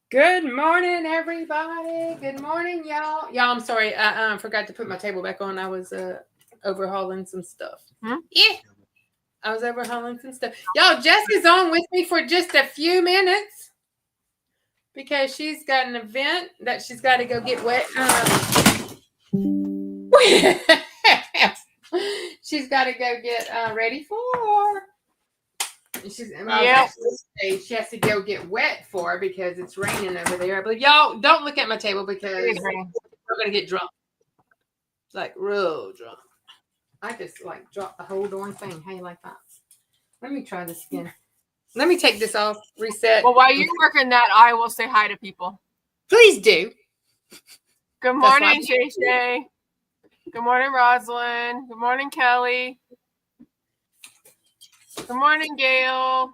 Good morning, everybody. Good morning, y'all. Y'all, I'm sorry. I forgot to put my table back on. I was overhauling some stuff. Yeah, I was overhauling some stuff. Y'all, Jessie's on with me for just a few minutes because she's got an event that she's got to go get wet. She's got to go get ready for. Yep. She has to go get wet for because it's raining over there. But y'all don't look at my table because we're gonna get drunk. It's like real drunk. I just like dropped the whole darn thing. How you like that? Let me try this again. Let me take this off. Reset. Well, while you're working that, I will say hi to people. Please do. Good morning, Shay Shay. Good morning, Rosalind. Good morning, Kelly. Good morning, Gail.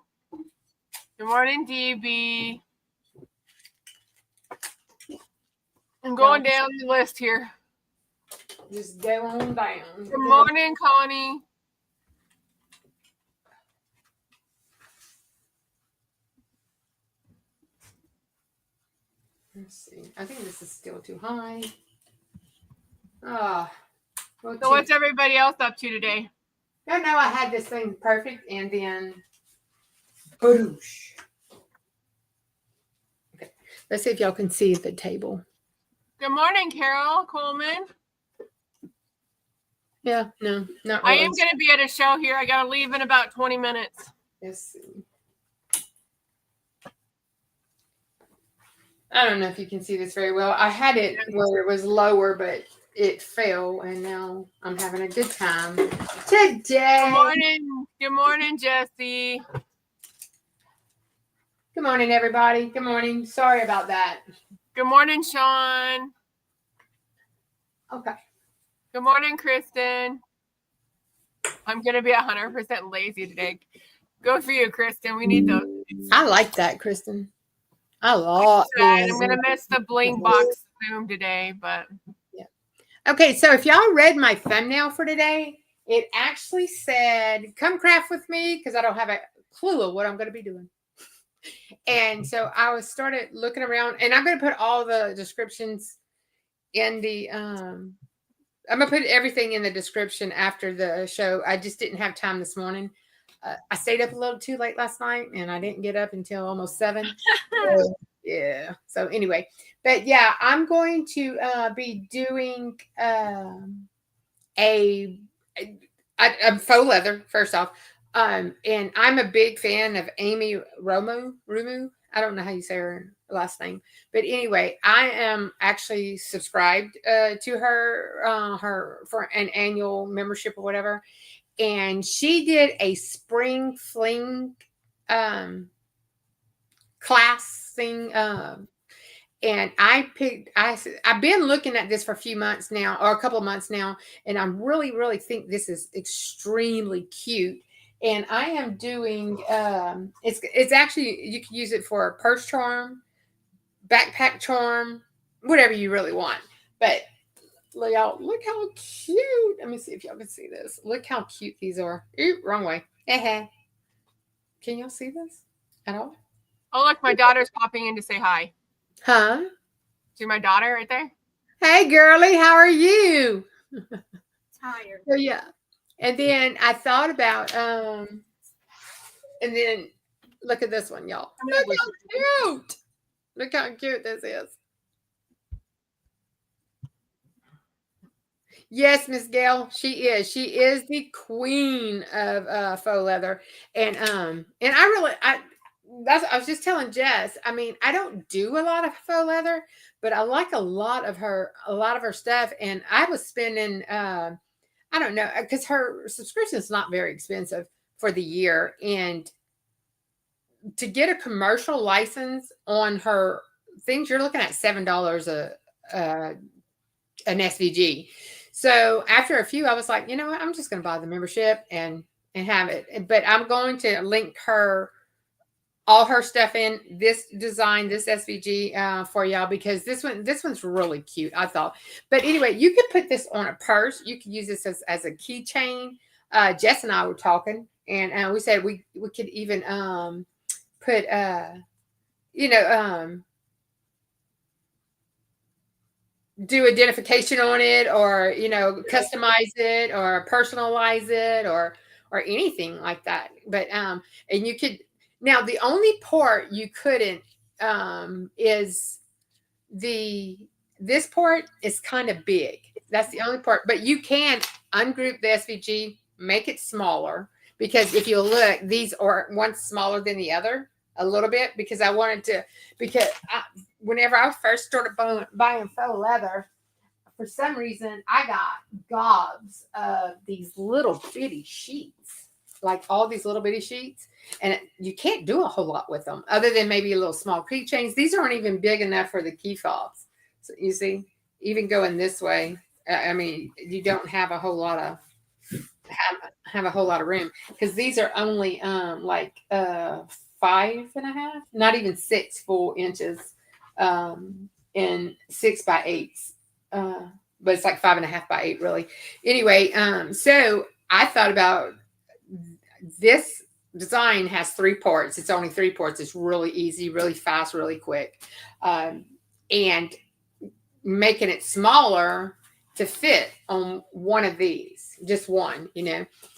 Good morning, DB. I'm going down the list here. Just go on down. Good morning, Connie. Let's see. I think this is still too high. So what's everybody else up to today? No, I had this thing perfect, and then badoosh. Okay, let's see if y'all can see the table. Good morning, Carol Coleman. Yeah, no, not really. I am going to be at a show here. I got to leave in about 20 minutes. Let's see. I don't know if you can see this very well. I had it where it was lower, but it fell, and now I'm having a good time today. Good morning, Jesse. Good morning, everybody. Good morning. Sorry about that. Good morning, Sean. Okay. Good morning, Kristen. I'm going to be 100% lazy today. Go for you, Kristen. We need those. I like that, Kristen. I love it. I'm going to miss the bling box Zoom today, but. Yeah. Okay, so if y'all read my thumbnail for today, it actually said, come craft with me, because I don't have a clue of what I'm going to be doing. And so I started looking around, and I'm going to put all the descriptions in the, I'm going to put everything in the description after the show. I just didn't have time this morning. I stayed up a little too late last night, and I didn't get up until almost 7. So, yeah. So anyway, but yeah, I'm going to be doing a faux leather first off. And I'm a big fan of Amy Rumu. I don't know how you say her last name, but anyway, I am actually subscribed to her for an annual membership or whatever. And she did a spring fling class thing. And I've been looking at this for a few months now, or a couple of months now, and I really think this is extremely cute. And I am doing it's actually, you can use it for a purse charm, backpack charm, whatever you really want. But y'all, look how cute. Let me see if y'all can see this. Look how cute these are. Ooh, wrong way. Can y'all see this at all? Oh, look, my daughter's popping in to say hi. Huh? See my daughter right there? Hey, girly, how are you? Tired. So, yeah. And then I thought about, and then look at this one, y'all. Look how cute. Look how cute this is. Yes, Miss Gail, she is. She is the queen of faux leather. And I was just telling Jess, I mean, I don't do a lot of faux leather, but I like a lot of her stuff. And I was spending I don't know, because her subscription is not very expensive for the year. And to get a commercial license on her things, you're looking at $7 an SVG. So after a few, I was like, you know what? I'm just going to buy the membership and have it. But I'm going to link all her stuff in this design, this SVG for y'all, because this one's really cute, I thought. But anyway, you could put this on a purse. You could use this as a keychain. Jess and I were talking, and we said we could even put do identification on it, or customize it, or personalize it, or anything like that. But and you could, now the only part you couldn't is the this part is kind of big. That's the only part. But you can ungroup the SVG, make it smaller, because if you look, these are one smaller than the other a little bit, because I wanted to, because whenever I first started buying faux leather, for some reason I got gobs of these little bitty sheets, like all these little bitty sheets, and you can't do a whole lot with them other than maybe a little small keychains. These aren't even big enough for the key fobs. So you see, even going this way, I mean, you don't have a whole lot of have a whole lot of room, because these are only like 5.5, not even 6 full inches, in 6x8s. But it's like 5.5x8 really. Anyway, so I thought about this design has 3 parts. It's only 3 parts. It's really easy, really fast, really quick. And making it smaller to fit on one of these, just one,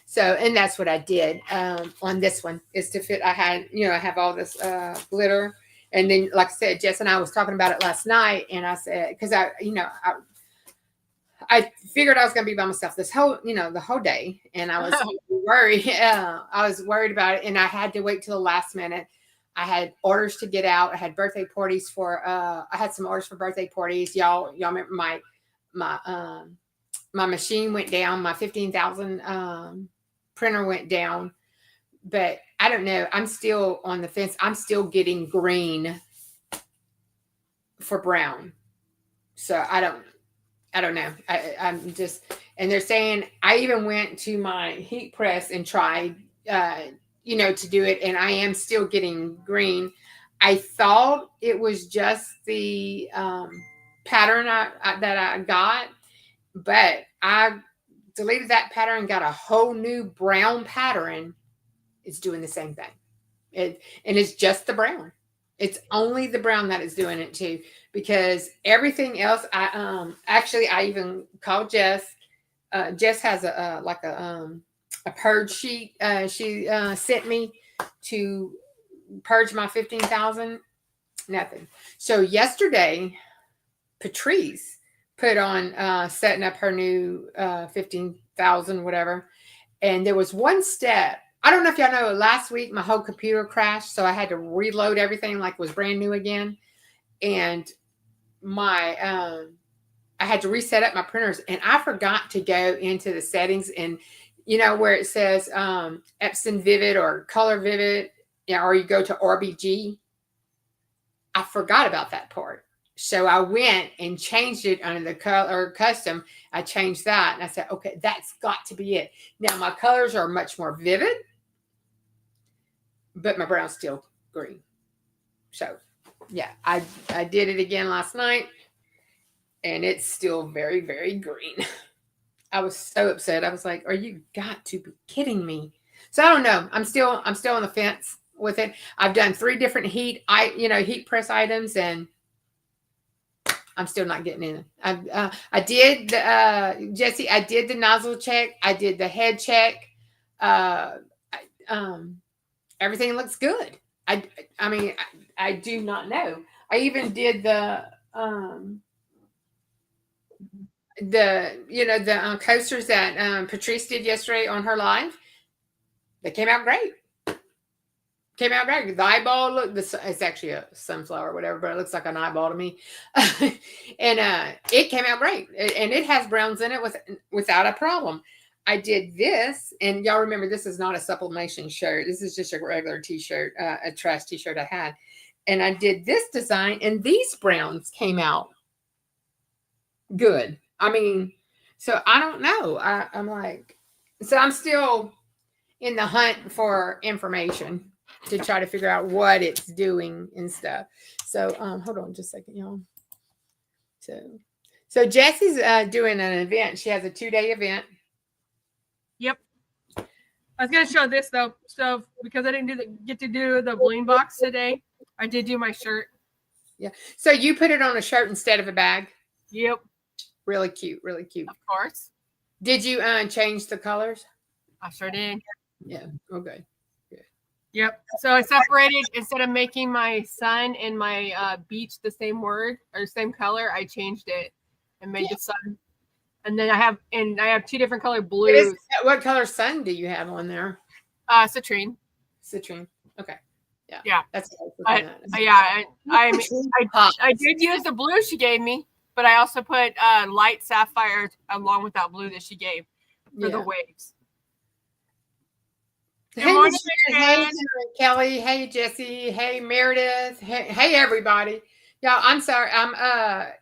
So, and that's what I did on this one, is to fit. I had, I have all this glitter. And then, like I said, Jess and I was talking about it last night, and I said, because I figured I was going to be by myself this whole, the whole day, and I was worried. I was worried about it, and I had to wait till the last minute. I had orders to get out. I had birthday parties for. I had some orders for birthday parties. Y'all remember my machine went down. My 15,000 printer went down, but I don't know. I'm still on the fence. I'm still getting green for brown, so I don't know. I'm just, and they're saying, I even went to my heat press and tried, to do it, and I am still getting green. I thought it was just the pattern that I got, but I deleted that pattern and got a whole new brown pattern. It's doing the same thing. And it's just the brown. It's only the brown that is doing it too, because everything else, I even called Jess. Jess has a purge sheet. She sent me to purge my 15,000. Nothing. So yesterday, Patrice put on setting up her new 15,000, whatever, and there was one step. I don't know if y'all know, last week my whole computer crashed, so I had to reload everything like it was brand new again. And I had to reset up my printers, and I forgot to go into the settings, and where it says Epson Vivid or Color Vivid, or you go to RBG. I forgot about that part. So I went and changed it under the color custom. I changed that, and I said, okay, that's got to be it. Now my colors are much more vivid, but my brown's still green. So yeah, I did it again last night, and it's still very, very green. I was so upset. I was like, are you got to be kidding me? So I don't know. I'm still on the fence with it. I've done 3 different heat press items, and I'm still not getting in. I did Jesse, I did the nozzle check. I did the head check. Everything looks good. I mean, I do not know. I even did the coasters that Patrice did yesterday on her live. They came out great. The eyeball it's actually a sunflower or whatever, but it looks like an eyeball to me. And it came out great. And it has browns in it without a problem. I did this, and y'all remember, this is not a sublimation shirt. This is just a regular t-shirt, a trash t-shirt I had. And I did this design, and these browns came out good. I mean, so I don't know. I'm like, so I'm still in the hunt for information to try to figure out what it's doing and stuff. So hold on just a second, y'all. So Jessie's doing an event. She has a 2-day event. Yep. I was gonna show this though. So because I didn't get to do the bling box today, I did do my shirt. Yeah. So you put it on a shirt instead of a bag? Yep. Really cute, really cute. Of course. Did you change the colors? I sure did. Yeah. Okay. Yep. So I separated, instead of making my sun and my beach the same word or same color, I changed it and made the sun. And then I have 2 different color blues. What color sun do you have on there? Citrine. Citrine. Okay. Yeah. Yeah. That's what I was looking at. Yeah. I did use the blue she gave me, but I also put light sapphire along with that blue that she gave for the waves. Good morning, hey Kelly. Hey Jesse. Hey Meredith. Hey everybody. Y'all, I'm sorry. I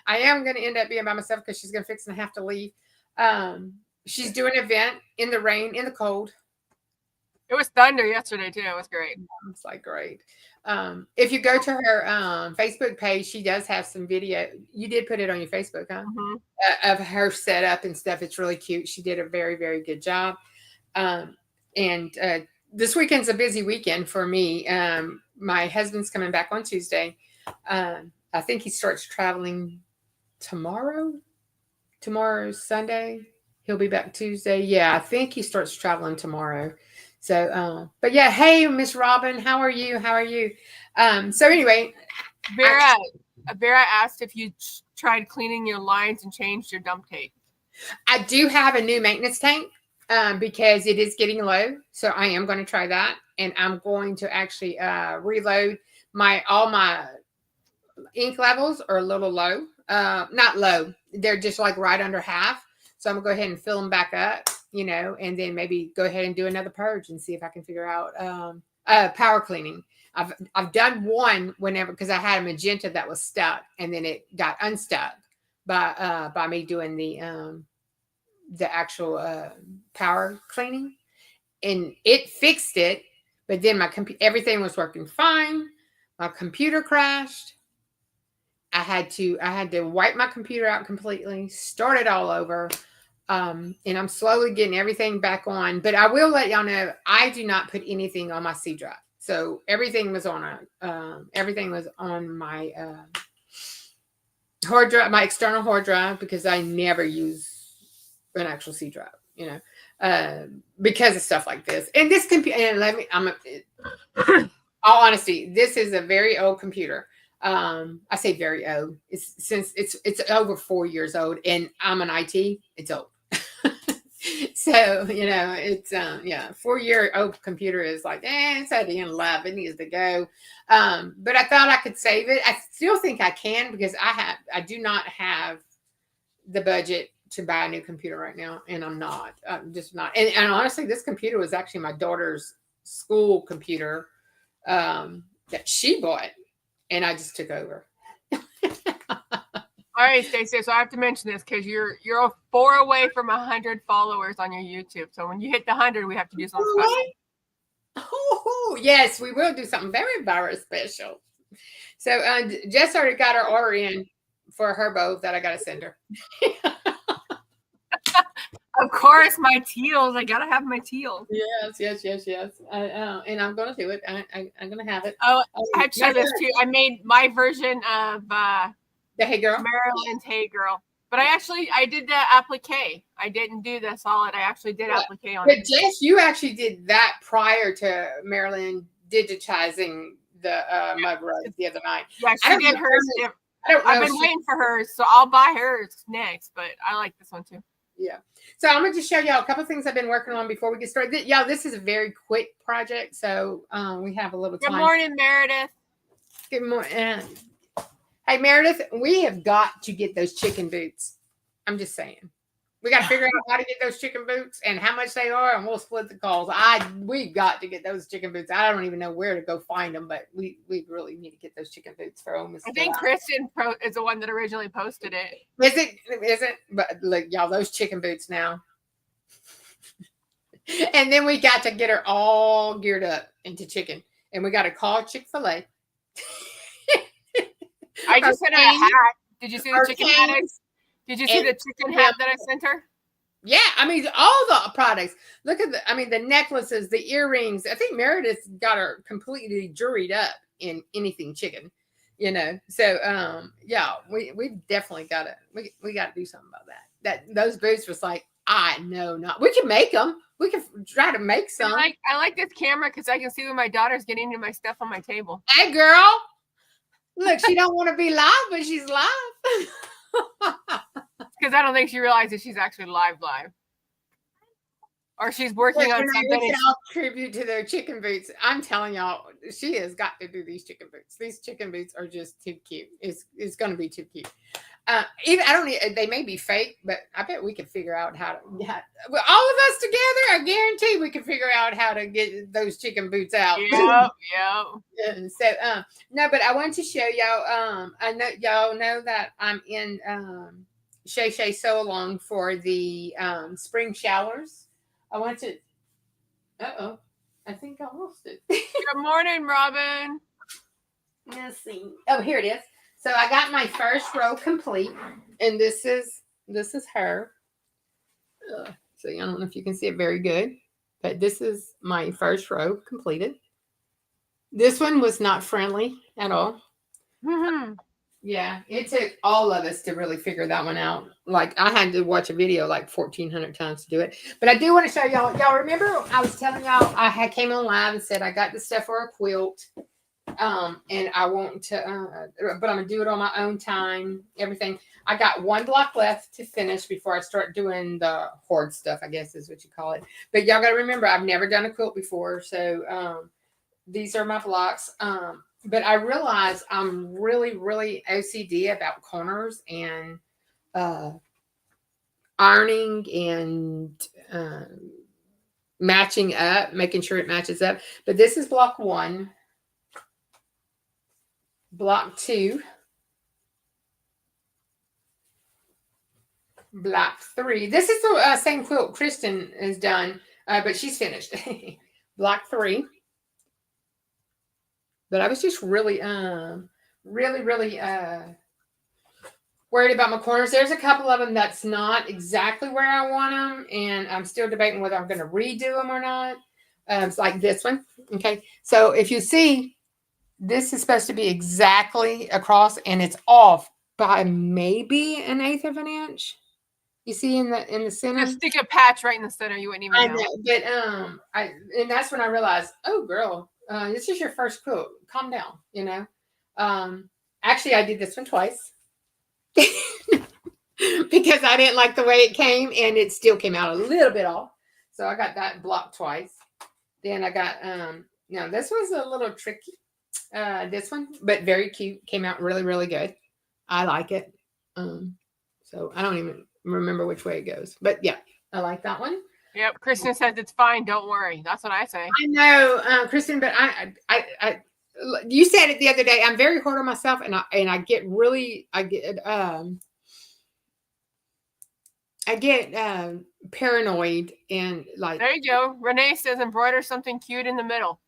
am going to end up being by myself because she's going to fix and have to leave. She's doing an event in the rain, in the cold. It was thunder yesterday too. It was great. It's like great. If you go to her Facebook page, she does have some video. You did put it on your Facebook, huh? Mm-hmm. Of her setup and stuff. It's really cute. She did a very, very good job. And this weekend's a busy weekend for me. My husband's coming back on Tuesday. I think he starts traveling tomorrow. Tomorrow's Sunday. He'll be back Tuesday. Yeah, I think he starts traveling tomorrow. So, but yeah, hey, Miss Robin, how are you? How are you? So anyway, Vera asked if you tried cleaning your lines and changed your dump tape. I do have a new maintenance tank because it is getting low. So I am going to try that, and I'm going to actually reload all my ink levels are a little low. Not low. They're just like right under half. So I'm gonna go ahead and fill them back up, and then maybe go ahead and do another purge and see if I can figure out power cleaning. I've done one because I had a magenta that was stuck, and then it got unstuck by me doing the actual power cleaning, and it fixed it. But then everything was working fine. My computer crashed. I had to wipe my computer out completely, start it all over. And I'm slowly getting everything back on, but I will let y'all know I do not put anything on my C drive. So everything was on my hard drive, my external hard drive, because I never use an actual C drive, because of stuff like this. And this computer, and all honesty, this is a very old computer. I say very old. It's over 4 years old, and I'm an IT. It's old. So, it's 4-year-old computer is like, it's at the end of life. It needs to go. But I thought I could save it. I still think I can, because I do not have the budget to buy a new computer right now. And I'm just not. And honestly, this computer was actually my daughter's school computer that she bought, and I just took over. All right, Stacey. So I have to mention this because you're 4 away from 100 followers on your YouTube. So when you hit the 100, we have to do something special. Oh, yes, we will do something very, very special. So Jess already got her order in for her bow that I got to send her. Of course, my teals. I gotta have my teals. Yes. And I'm gonna do it. I'm gonna have it. Oh, I had to show this too. I made my version of the Hey Girl, Marilyn's Hey Girl, but I did the applique. I didn't do the solid. I actually did applique on it. But Jess, you actually did that prior to Marilyn digitizing the mug rug the other night. Yeah, she did hers. I've been waiting for hers, so I'll buy hers next. But I like this one too. Yeah. So I'm going to just show y'all a couple of things I've been working on before we get started. Y'all, this is a very quick project, so we have a little time. Good morning, Meredith. Good morning. Hey, Meredith, we have got to get those chicken boots. I'm just saying. We got to figure out how to get those chicken boots and how much they are, and we'll split the cost. We've got to get those chicken boots. I don't even know where to go find them, but we really need to get those chicken boots for almost. I think Kristen is the one that originally posted it. Is it? But look, y'all, those chicken boots now. And then we got to get her all geared up into chicken, and we got to call Chick-fil-A. I just sent her a hat. Did you see the chicken hat? Did you see the chicken hat that I sent her? Yeah, I mean, all the products. Look at the necklaces, the earrings. I think Meredith got her completely juried up in anything chicken. So yeah, we definitely gotta we gotta do something about that. Those boots was like, I know not. We can make them. We can try to make some. I like this camera because I can see when my daughter's getting into my stuff on my table. Hey girl, look, she don't want to be live, but she's live. Because I don't think she realizes she's actually live. Or she's working on something. We can all contribute to their chicken boots. I'm telling y'all, she has got to do these chicken boots. These chicken boots are just too cute. It's going to be too cute. Even I don't. They may be fake, but I bet we could figure out how to. Yeah, well, all of us together, I guarantee we can figure out how to get those chicken boots out. Yep. So, no, but I want to show y'all. I know y'all know that I'm in Shay Shay Sew Along for the spring showers. I want to. I think I lost it. Good morning, Robin. Let's see. Oh, here it is. So I got my first row complete, and this is her. So I don't know if you can see it very good, but this is my first row completed. This one was not friendly at all. Mm-hmm. Yeah, it took all of us to really figure that one out. Like I had to watch a video like 1,400 times to do it. But I do want to show y'all. Y'all remember I was telling y'all I came on live and said I got the stuff for a quilt. And I want to, but I'm gonna do it on my own time. Everything. I got one block left to finish before I start doing the hoard stuff, I guess is what you call it. But y'all gotta remember, I've never done a quilt before, so these are my blocks. But I realize I'm really, really OCD about corners and ironing and matching up, making sure it matches up. But this is block 1. Block 2, block 3. This is the same quilt Kristen has done, but she's finished. Block 3. But I was just really, really worried about my corners. There's a couple of them that's not exactly where I want them, and I'm still debating whether I'm going to redo them or not. It's like this one. Okay, so if you see. This is supposed to be exactly across, and it's off by maybe 1/8 of an inch. You see in the center. Just stick a patch right in the center. You wouldn't even know. But and that's when I realized, oh girl, this is your first quilt. Calm down, Actually, I did this one twice because I didn't like the way it came, and it still came out a little bit off. So I got that blocked twice. Then I got now this was a little tricky. This one, but very cute, came out really, really good. I like it. So I don't even remember which way it goes, but yeah, I like that one. Yep, Kristen says it's fine. Don't worry. That's what I say. I know, Kristen, but I you said it the other day. I'm very hard on myself, and I get paranoid and like. There you go. Renee says embroider something cute in the middle.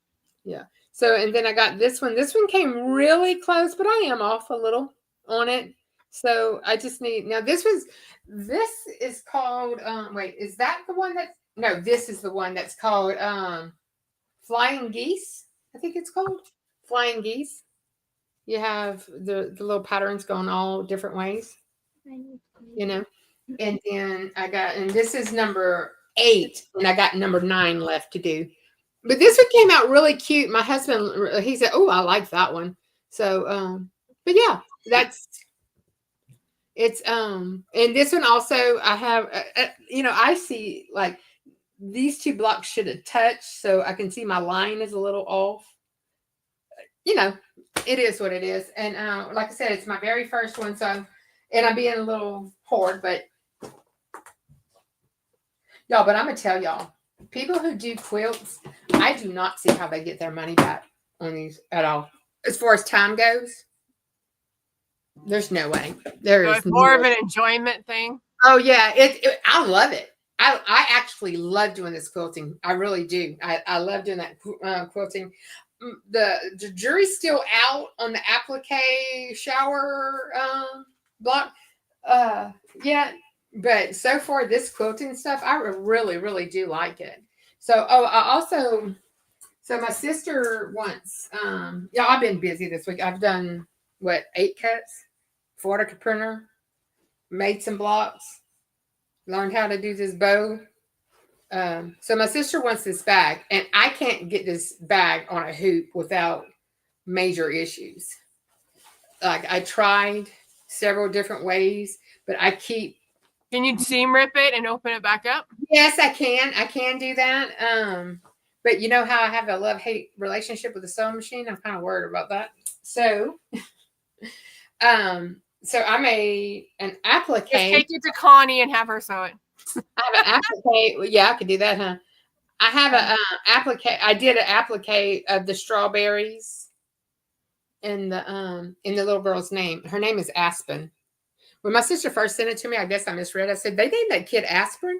Yeah. So, and then I got this one. This one came really close, but I am off a little on it. So I just need, now this is called, wait, is that the one no, this is the one that's called Flying Geese. I think it's called Flying Geese. You have the little patterns going all different ways, And then and this is number 8, and I got number 9 left to do. But this one came out really cute. My husband, he said, oh, I like that one. So, but yeah, it's, and this one also, I have, I see like these 2 blocks should have touched, so I can see my line is a little off. It is what it is. And like I said, it's my very first one. So, and I'm being a little hoard, but y'all, but I'm going to tell y'all, people who do quilts, I do not see how they get their money back on these at all. As far as time goes, there's no way. It's more of an enjoyment thing. Oh yeah, I love it. I actually love doing this quilting. I really do. I love doing that quilting. The jury's still out on the applique shower block. Yeah. But so far, this quilting stuff, I really, really do like it. So, so my sister once, I've been busy this week. I've done what, 8 cuts, 4 printer, made some blocks, learned how to do this bow. So my sister wants this bag, and I can't get this bag on a hoop without major issues. Like I tried several different ways, but I keep. Can you seam rip it and open it back up? Yes, I can. I can do that. But you know how I have a love-hate relationship with the sewing machine? I'm kind of worried about that. So, I made an applique. Just take it to Connie and have her sew it. I have an applique. Well, yeah, I could do that, huh? I have a applique. I did an applique of the strawberries in the little girl's name. Her name is Aspen. When my sister first sent it to me, I guess I misread. I said, they named that kid Aspirin.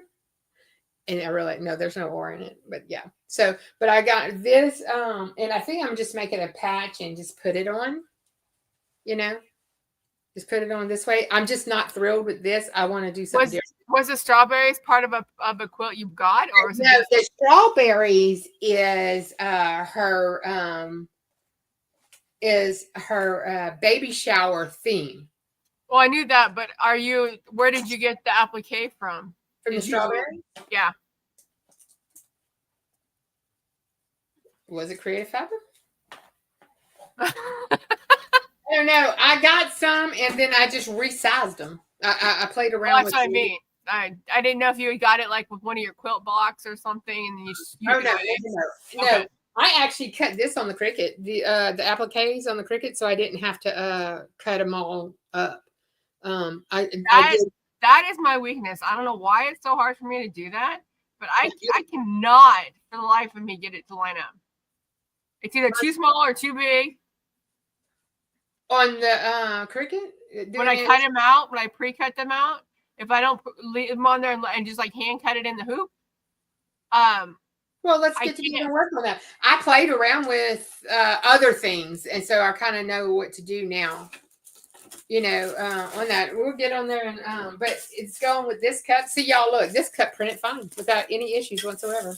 And I really, no, there's no or in it. But yeah. So, but I got this, and I think I'm just making a patch and just put it on, you know, just put it on this way. I'm just not thrilled with this. I want to do something different. Was the strawberries part of a quilt you got, or was it? No, the strawberries is her baby shower theme. Well, I knew that, but where did you get the applique from? From the strawberry? Yeah. Was it Creative Fabric? I don't know. I got some and then I just resized them. I played around with that's what I mean. I didn't know if you got it like with one of your quilt blocks or something, and then no. Okay. I actually cut this on the Cricut, the appliques on the Cricut, so I didn't have to cut them all up. That is my weakness. I don't know why it's so hard for me to do that, but I cannot for the life of me get it to line up. It's either too small or too big. On the Cricut? When I cut them out, when I pre-cut them out, if I don't leave them on there and just like hand cut it in the hoop. Well, let's get together and work on that. I played around with other things, and so I kind of know what to do now. You know, on that, we'll get on there and but it's going with this cup. See, y'all, look, this cup printed fine without any issues whatsoever.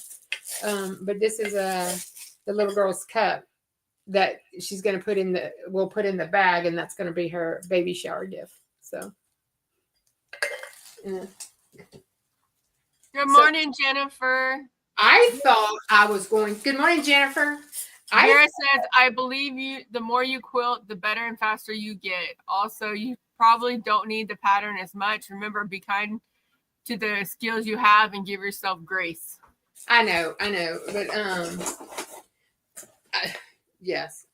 But this is the little girl's cup that she's going to we'll put in the bag, and that's going to be her baby shower gift. So, Good morning, Jennifer. I thought I was going. Good morning, Jennifer. Vera says, I believe you, the more you quilt, the better and faster you get. Also, you probably don't need the pattern as much. Remember, be kind to the skills you have and give yourself grace. I know. But, yes,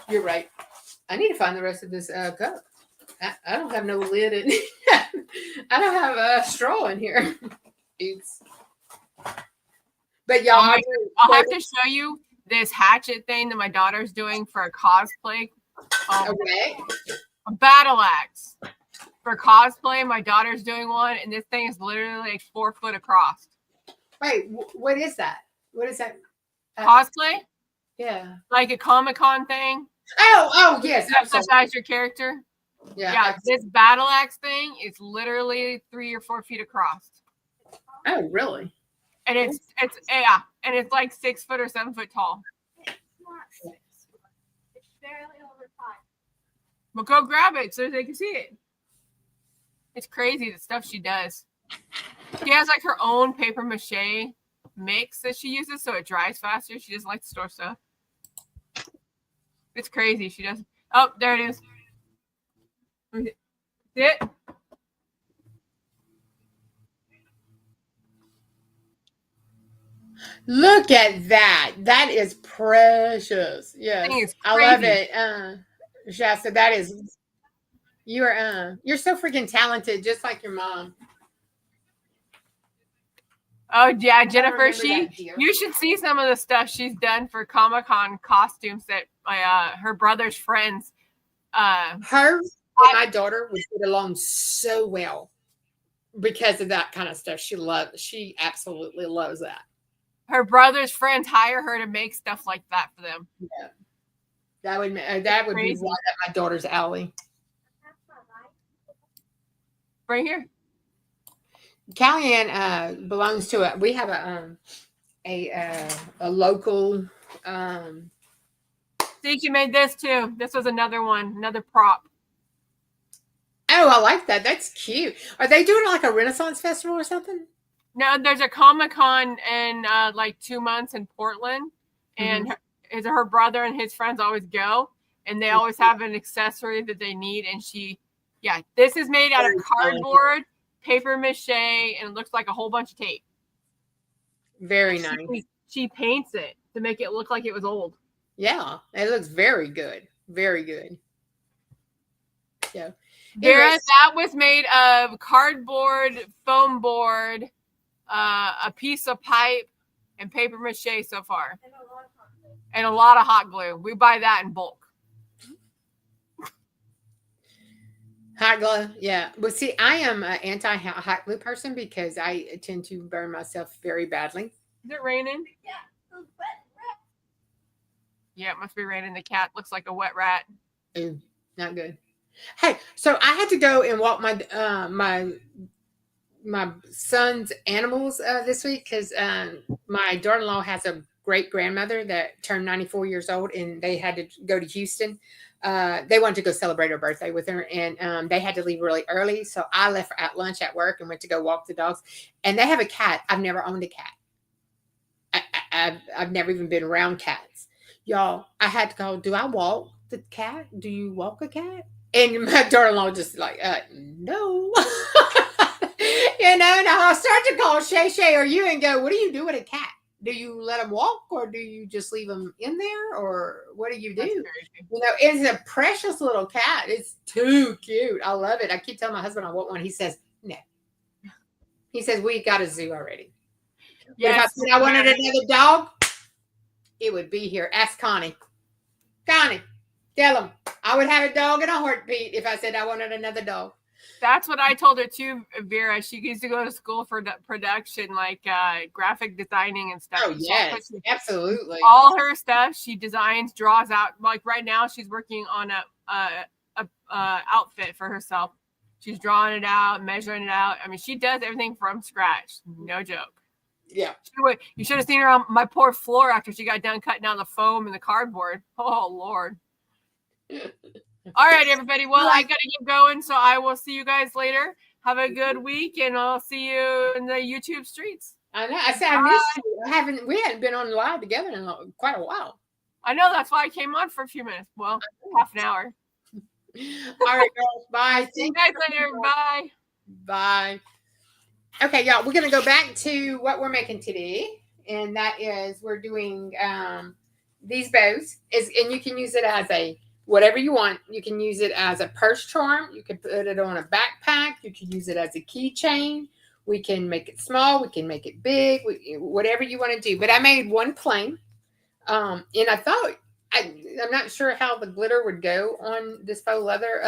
you're right. I need to find the rest of this cup. I don't have no lid in it. I don't have a straw in here. Oops. But y'all, I'll have to show you this hatchet thing that my daughter's doing for a cosplay. Okay. A battle axe for cosplay. My daughter's doing one, and this thing is literally like 4 foot across. Wait, what is that? What is that? Cosplay? Yeah. Like a Comic-Con thing? Oh, yes. Emphasize your character? Yeah. This battle axe thing is literally 3 or 4 feet across. Oh, really? And it's like 6 foot or 7 foot tall. It's barely over 5. Well, go grab it so they can see it. It's crazy the stuff she does. She has like her own paper mache mix that she uses so it dries faster. She doesn't like to store stuff. It's crazy. She does. Oh, there it is. See it? Look at that. That is precious. Yes. I love it. Shasta, that is you're so freaking talented, just like your mom. Oh yeah, Jennifer, you should see some of the stuff she's done for Comic-Con costumes that her brother's friends. Her and my daughter would get along so well because of that kind of stuff. She absolutely loves that. Her brother's friends hire her to make stuff like that for them. Yeah. That would be right up my daughter's alley. Right here. Kellyanne belongs to we have a local See, she made this too. This was another one, another prop. Oh, I like that. That's cute. Are they doing like a Renaissance festival or something? No, there's a Comic-Con in like 2 months in Portland, and her brother and his friends always go, and they always have an accessory that they need. And this is made out of cardboard, paper mache, and it looks like a whole bunch of tape. Very nice. She paints it to make it look like it was old. Yeah, it looks very good. Very good. Yeah. Vera, that was made of cardboard, foam board, a piece of pipe, and paper mache so far. And a lot of hot glue. We buy that in bulk. Hot glue, yeah. Well, see, I am an anti-hot glue person because I tend to burn myself very badly. Is it raining? Yeah, it must be raining. The cat looks like a wet rat. Ooh, not good. Hey, so I had to go and walk my my son's animals this week because my daughter-in-law has a great grandmother that turned 94 years old, and they had to go to Houston. They wanted to go celebrate her birthday with her, and they had to leave really early. So I left at lunch at work and went to go walk the dogs. And they have a cat. I've never owned a cat. I've never even been around cats. Y'all, I had to go, do I walk the cat? Do you walk a cat? And my daughter-in-law just like, no. And I'll start to call Shay or you and go, what do you do with a cat? Do you let them walk or do you just leave them in there or what do you do? It's a precious little cat. It's too cute. I love it. I keep telling my husband I want one. He says, no. He says, we got a zoo already. Yes. If I said I wanted another dog, it would be here. Ask Connie. Connie, tell him I would have a dog in a heartbeat if I said I wanted another dog. That's what I told her too, Vera. She used to go to school for production, like graphic designing and stuff. Oh, yes, absolutely. All her stuff she designs, draws out. Like right now, she's working on a outfit for herself. She's drawing it out, measuring it out. I mean, she does everything from scratch. No joke. Yeah. You should have seen her on my poor floor after she got done cutting out the foam and the cardboard. Oh, Lord. All right, everybody. Well, I got to get going, so I will see you guys later. Have a good week, and I'll see you in the YouTube streets. I know. I said I missed you. We hadn't been on live together in quite a while. I know. That's why I came on for a few minutes. Well, half an hour. All right, girls. Bye. See you guys later. Bye. Bye. Okay, y'all. We're going to go back to what we're making today, and that is we're doing these bows. And you can use it as a whatever you want. You can use it as a purse charm. You can put it on a backpack. You can use it as a keychain. We can make it small. We can make it big. Whatever you want to do. But I made one plain. And I thought, I'm not sure how the glitter would go on this faux leather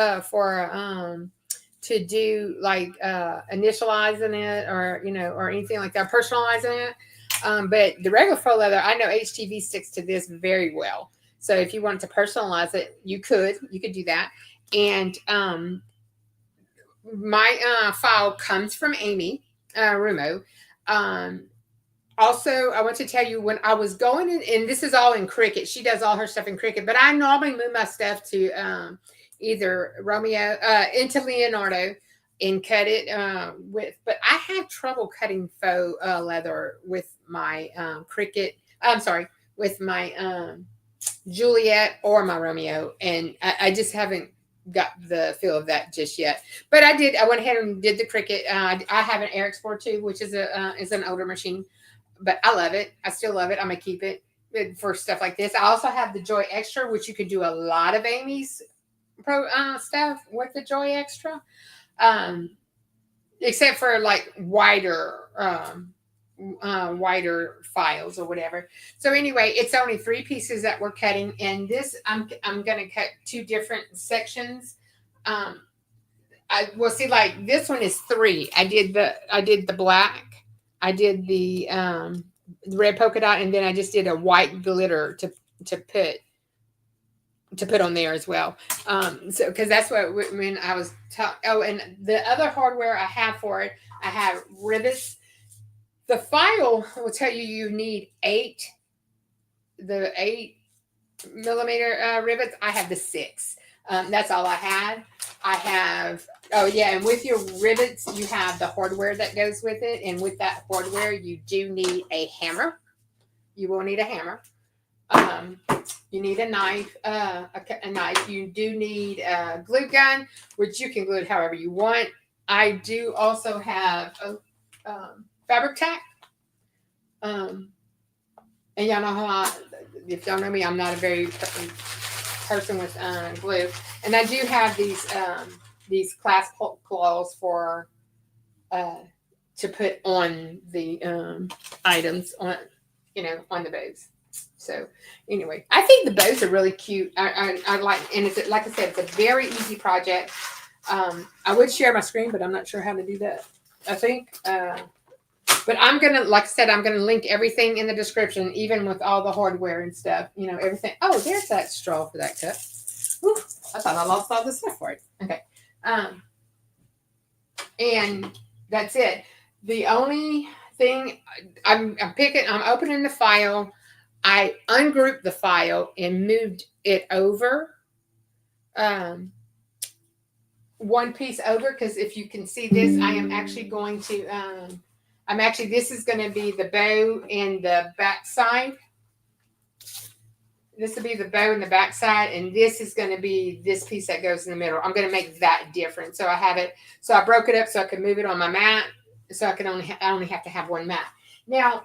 to do like initializing it or anything like that, personalizing it. But the regular faux leather, I know HTV sticks to this very well. So if you wanted to personalize it, you could do that. And my file comes from Amy Rumo. Also, I want to tell you when I was going in, and this is all in Cricut. She does all her stuff in Cricut, but I normally move my stuff to either Romeo into Leonardo and cut it with. But I have trouble cutting faux leather with my Cricut. I'm sorry, with my Juliet or my Romeo, and I just haven't got the feel of that just yet. But I did. I went ahead and did the Cricut. I have an Air Explorer 2, which is an older machine, but I love it. I still love it. I'm gonna keep it for stuff like this. I also have the Joy Extra, which you could do a lot of Amy's pro stuff with the Joy Extra, except for like wider files or whatever. So anyway, it's only 3 pieces that we're cutting, and this I'm gonna cut 2 different sections. I will see, like this one is 3. I did the black, I did the red polka dot, and then I just did a white glitter to put on there as well. So because that's what when I was and the other hardware I have for it, I have rivets. The file will tell you need 8 millimeter rivets. I have the 6. That's all I had. I have, oh yeah, and with your rivets, you have the hardware that goes with it. And with that hardware, you do need a hammer. You will need a hammer. Um, you need a knife, a knife. You do need a glue gun, which you can glue it however you want. I do also have a fabric tack. Um, and y'all know how if y'all know me, I'm not a very person with glue. And I do have these clasp claws for to put on the items on on the bows. So anyway, I think the bows are really cute. I like, and it's like I said, it's a very easy project. I would share my screen, but I'm not sure how to do that. I think. But I'm gonna, like I said, I'm gonna link everything in the description, even with all the hardware and stuff. Everything. Oh, there's that straw for that cup. Whew, I thought I lost all the stuff for it. Okay. And that's it. The only thing I'm opening the file. I ungrouped the file and moved it over, one piece over, because if you can see this, I am actually going to, this is going to be the bow and the back side. This will be the bow and the back side, and this is going to be this piece that goes in the middle. I'm going to make that different. So I have it, so I broke it up so I could move it on my mat, so I only have to have one mat. Now,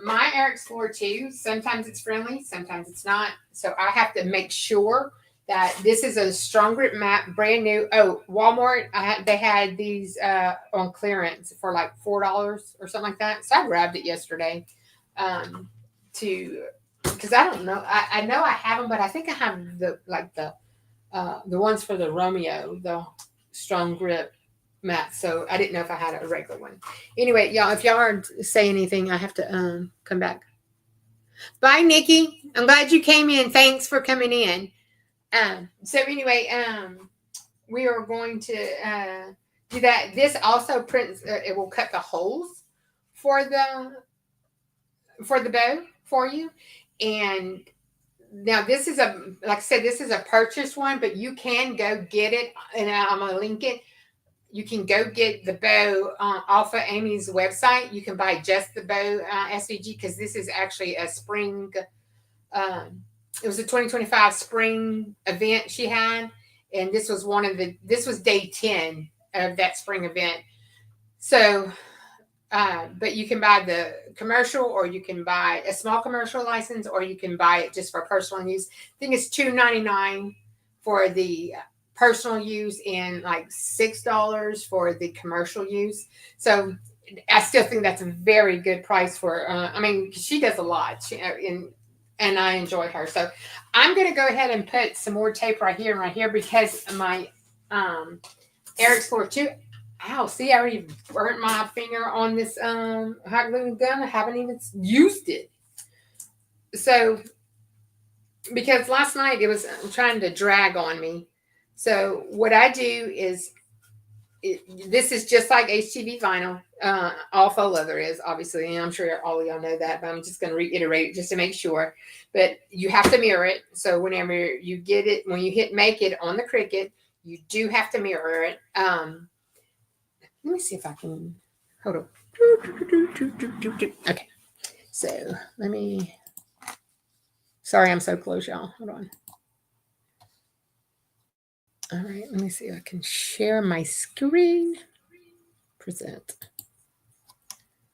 my Air Explorer 2, sometimes it's friendly, sometimes it's not. So I have to make sure that this is a strong grip mat, brand new. Oh, Walmart, they had these on clearance for like $4 or something like that. So I grabbed it yesterday because I don't know. I know I have them, but I think I have the ones for the Romeo, the strong grip mat. So I didn't know if I had a regular one. Anyway, y'all, if y'all aren't saying anything, I have to come back. Bye, Nikki. I'm glad you came in. Thanks for coming in. So anyway, we are going to do that. This also prints. It will cut the holes for the bow for you. And now this is like I said, this is a purchase one, but you can go get it, and I'm gonna link it. You can go get the bow off of Amy's website. You can buy just the bow SVG, because this is actually a spring. It was a 2025 spring event she had, and this was this was day 10 of that spring event. So, but you can buy the commercial, or you can buy a small commercial license, or you can buy it just for personal use. I think it's $2.99 for the personal use and like $6 for the commercial use. So I still think that's a very good price for. She does a lot, and I enjoy her. So I'm going to go ahead and put some more tape right here, because my Air Explorer 2. Ow, see, I already burnt my finger on this hot glue gun. I haven't even used it. So, because last night it was trying to drag on me. So what I do is, this is just like HTV vinyl. All faux leather is, obviously, and I'm sure all of y'all know that, but I'm just going to reiterate it just to make sure. But you have to mirror it. So whenever you get it, when you hit make it on the Cricut, you do have to mirror it. Let me see if I can, hold on. Okay. So let me, sorry, I'm so close, y'all. Hold on. All right, let me see if I can share my screen. Present.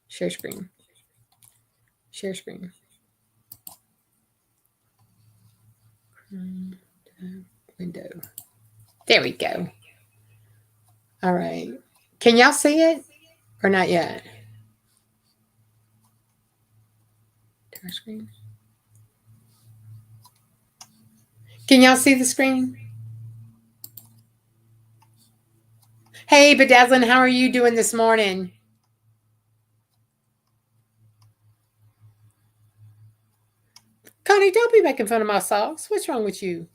Share screen. Share screen. Window. There we go. All right. Can y'all see it or not yet? Share screen. Can y'all see the screen? Hey, Bedazzlin, how are you doing this morning? Connie, don't be making fun of my socks. What's wrong with you?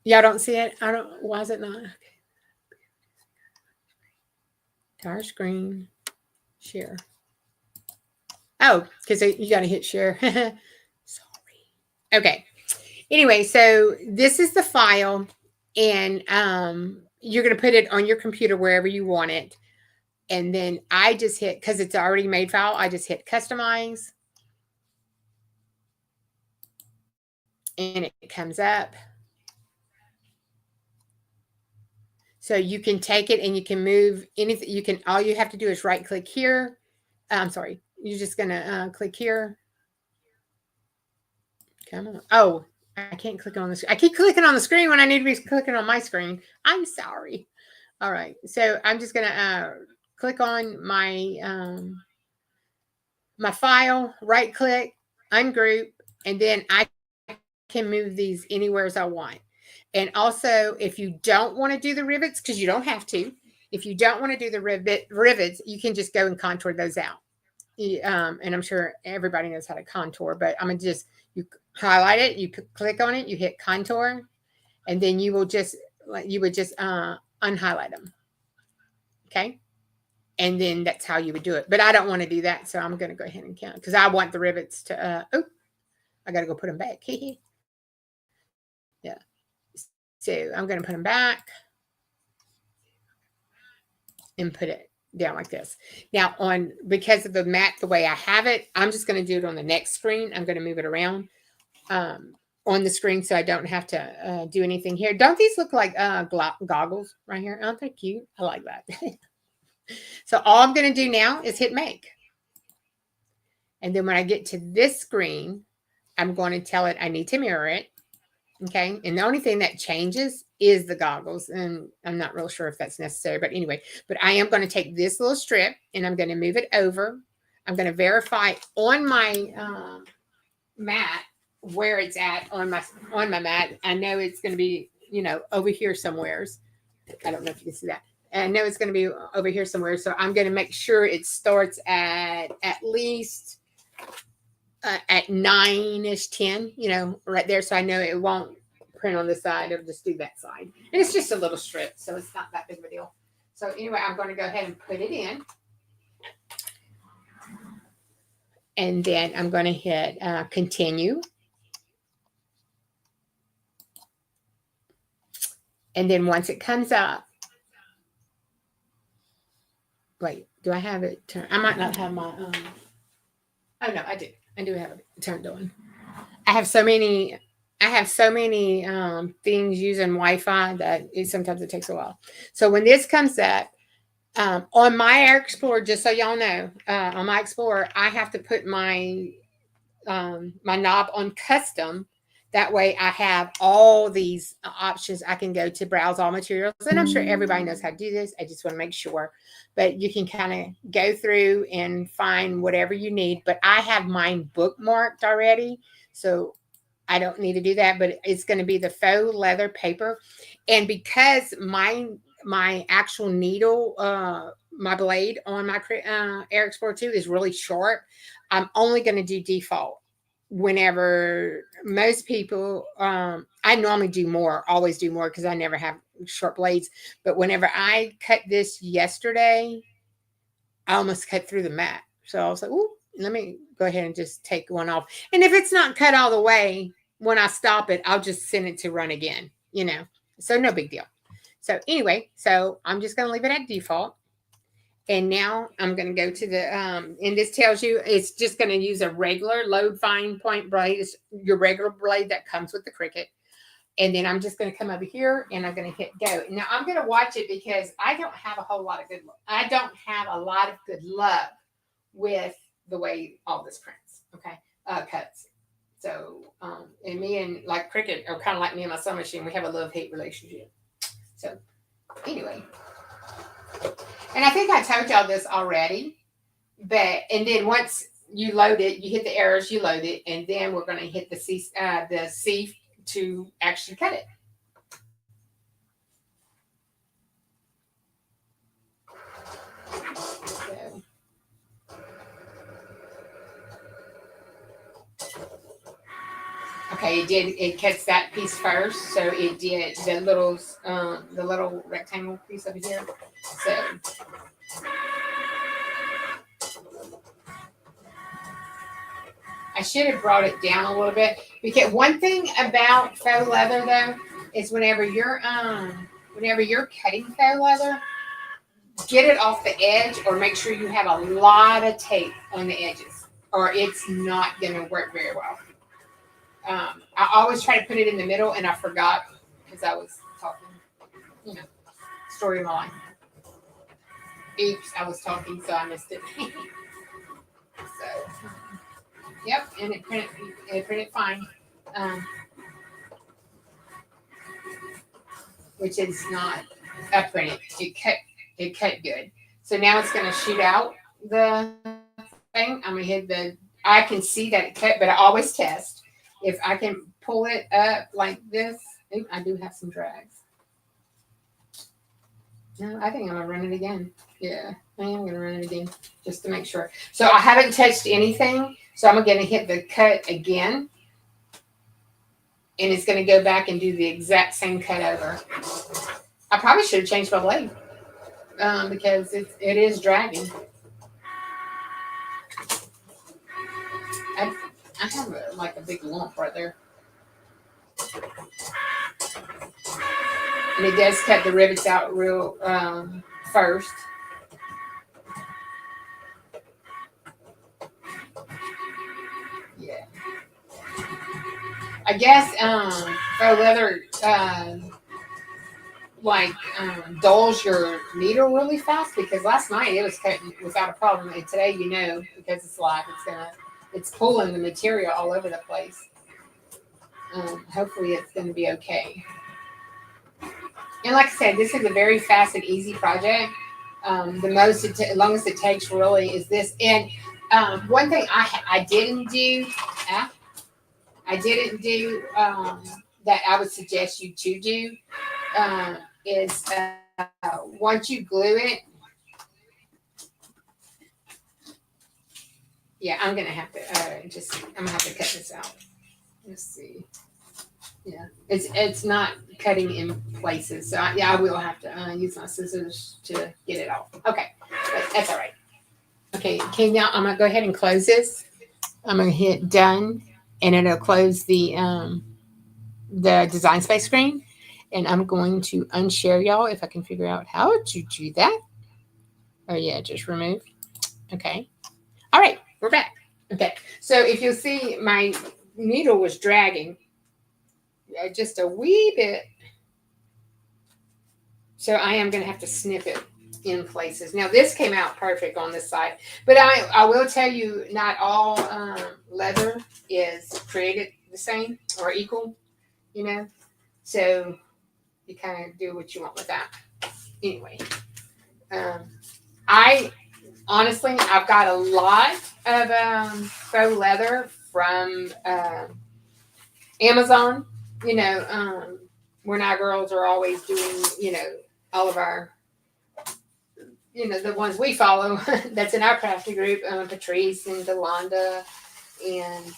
Y'all don't see it? Why is it not? Entire screen. Share. Oh, because you got to hit share. Sorry. Okay. Anyway, so this is the file, and you're going to put it on your computer wherever you want it. And then I just hit, because it's already made file, I just hit customize. And it comes up. So you can take it and you can move anything. You can, all you have to do is right click here. I'm sorry. You're just going to click here. Come on. Oh, I can't click on this. I keep clicking on the screen when I need to be clicking on my screen. I'm sorry. All right. So I'm just going to click on my my file, right click, ungroup, and then I can move these anywhere as I want. And also, if you don't want to do the rivets, because you don't have to, if you don't want to do the rivets, you can just go and contour those out. And I'm sure everybody knows how to contour, but I'm going to just, you highlight it, you click on it, you hit contour, and then you will just, unhighlight them. Okay. And then that's how you would do it. But I don't want to do that. So I'm going to go ahead and count because I want the rivets to, I got to go put them back. Yeah. So I'm going to put them back and put it down like this. Now because of the mat, the way I have it, I'm just going to do it on the next screen. I'm going to move it around on the screen so I don't have to do anything here. Don't these look like goggles right here? Aren't they cute? I like that. So all I'm going to do now is hit make. And then when I get to this screen, I'm going to tell it I need to mirror it. Okay. And the only thing that changes is the goggles. And I'm not real sure if that's necessary, but anyway, but I am going to take this little strip and I'm going to move it over. I'm going to verify on my mat where it's at on my mat. I know it's going to be, over here somewheres. I don't know if you can see that. And I know it's going to be over here somewhere. So I'm going to make sure it starts at least at 9-ish, 10, right there. So I know it won't print on this side. It'll just do that side. And it's just a little strip. So it's not that big of a deal. So anyway, I'm going to go ahead and put it in. And then I'm going to hit continue. And then once it comes up, wait, do I have it turned? I might not have my, oh no, I do. I do have it turned on. I have so many things using Wi-Fi that sometimes it takes a while. So when this comes up, on my Air Explorer, just so y'all know, on my Explorer, I have to put my my knob on custom. That way I have all these options. I can go to browse all materials. And I'm sure everybody knows how to do this. I just want to make sure. But you can kind of go through and find whatever you need. But I have mine bookmarked already. So I don't need to do that. But it's going to be the faux leather paper. And because my actual needle, my blade on my Air Explorer 2 is really sharp, I'm only going to do default. Whenever most people, I normally do more, always do more because I never have sharp blades. But whenever I cut this yesterday, I almost cut through the mat. So I was like, ooh, let me go ahead and just take one off. And if it's not cut all the way, when I stop it, I'll just send it to run again, So no big deal. So anyway, so I'm just going to leave it at default. And now I'm going to go to the, and this tells you it's just going to use a regular load fine point blade. It's your regular blade that comes with the Cricut. And then I'm just going to come over here and I'm going to hit go. Now I'm going to watch it because I don't have a whole lot of good luck. I don't have a lot of good luck with the way all this prints. Okay. Cuts. So, and me and like Cricut are kind of like me and my sewing machine. We have a love-hate relationship. So anyway. And I think I told y'all this already, and then once you load it, you hit the arrows, you load it, and then we're going to hit the C to actually cut it. So. Okay, it cuts that piece first, so it did the little rectangle piece over here. So I should have brought it down a little bit because one thing about faux leather though is whenever you're cutting faux leather, get it off the edge or make sure you have a lot of tape on the edges or it's not going to work very well. I always try to put it in the middle and I forgot because I was talking, you know, story of my life. Oops, I was talking so I missed it. So, yep, and it printed fine, which is not a print. It cut good. So now it's going to shoot out the thing. I'm gonna hit the. I can see that it cut, but I always test if I can pull it up like this. Ooh, I do have some drags. No, I think I'm gonna run it again. Yeah, I am gonna run it again just to make sure. So I haven't touched anything, so I'm gonna hit the cut again, and it's gonna go back and do the exact same cut over. I probably should have changed my blade because it is dragging. I have like a big lump right there. And it does cut the rivets out real first. Yeah. I guess faux leather dulls your needle really fast because last night it was cutting without a problem. And today, because it's live, it's pulling the material all over the place. Hopefully it's going to be okay. And like I said, this is a very fast and easy project. The longest it takes really is this. And one thing I didn't do that I would suggest you to do is once you glue it. Yeah, I'm gonna have to cut this out. Let's see. Yeah, it's not cutting in places, so I will have to use my scissors to get it off. Okay, but that's all right. Okay, now I'm gonna go ahead and close this. I'm gonna hit done, and it'll close the design space screen. And I'm going to unshare y'all if I can figure out how to do that. Oh yeah, just remove. Okay. All right, we're back. Okay, so if you'll see, my needle was dragging just a wee bit. So I am going to have to snip it in places. Now this came out perfect on this side, but I will tell you, not all leather is created the same or equal, so you kind of do what you want with that. Anyway, I've got a lot of faux leather from Amazon. We're not girls are always doing, all of our, the ones we follow that's in our crafty group, Patrice and Delonda and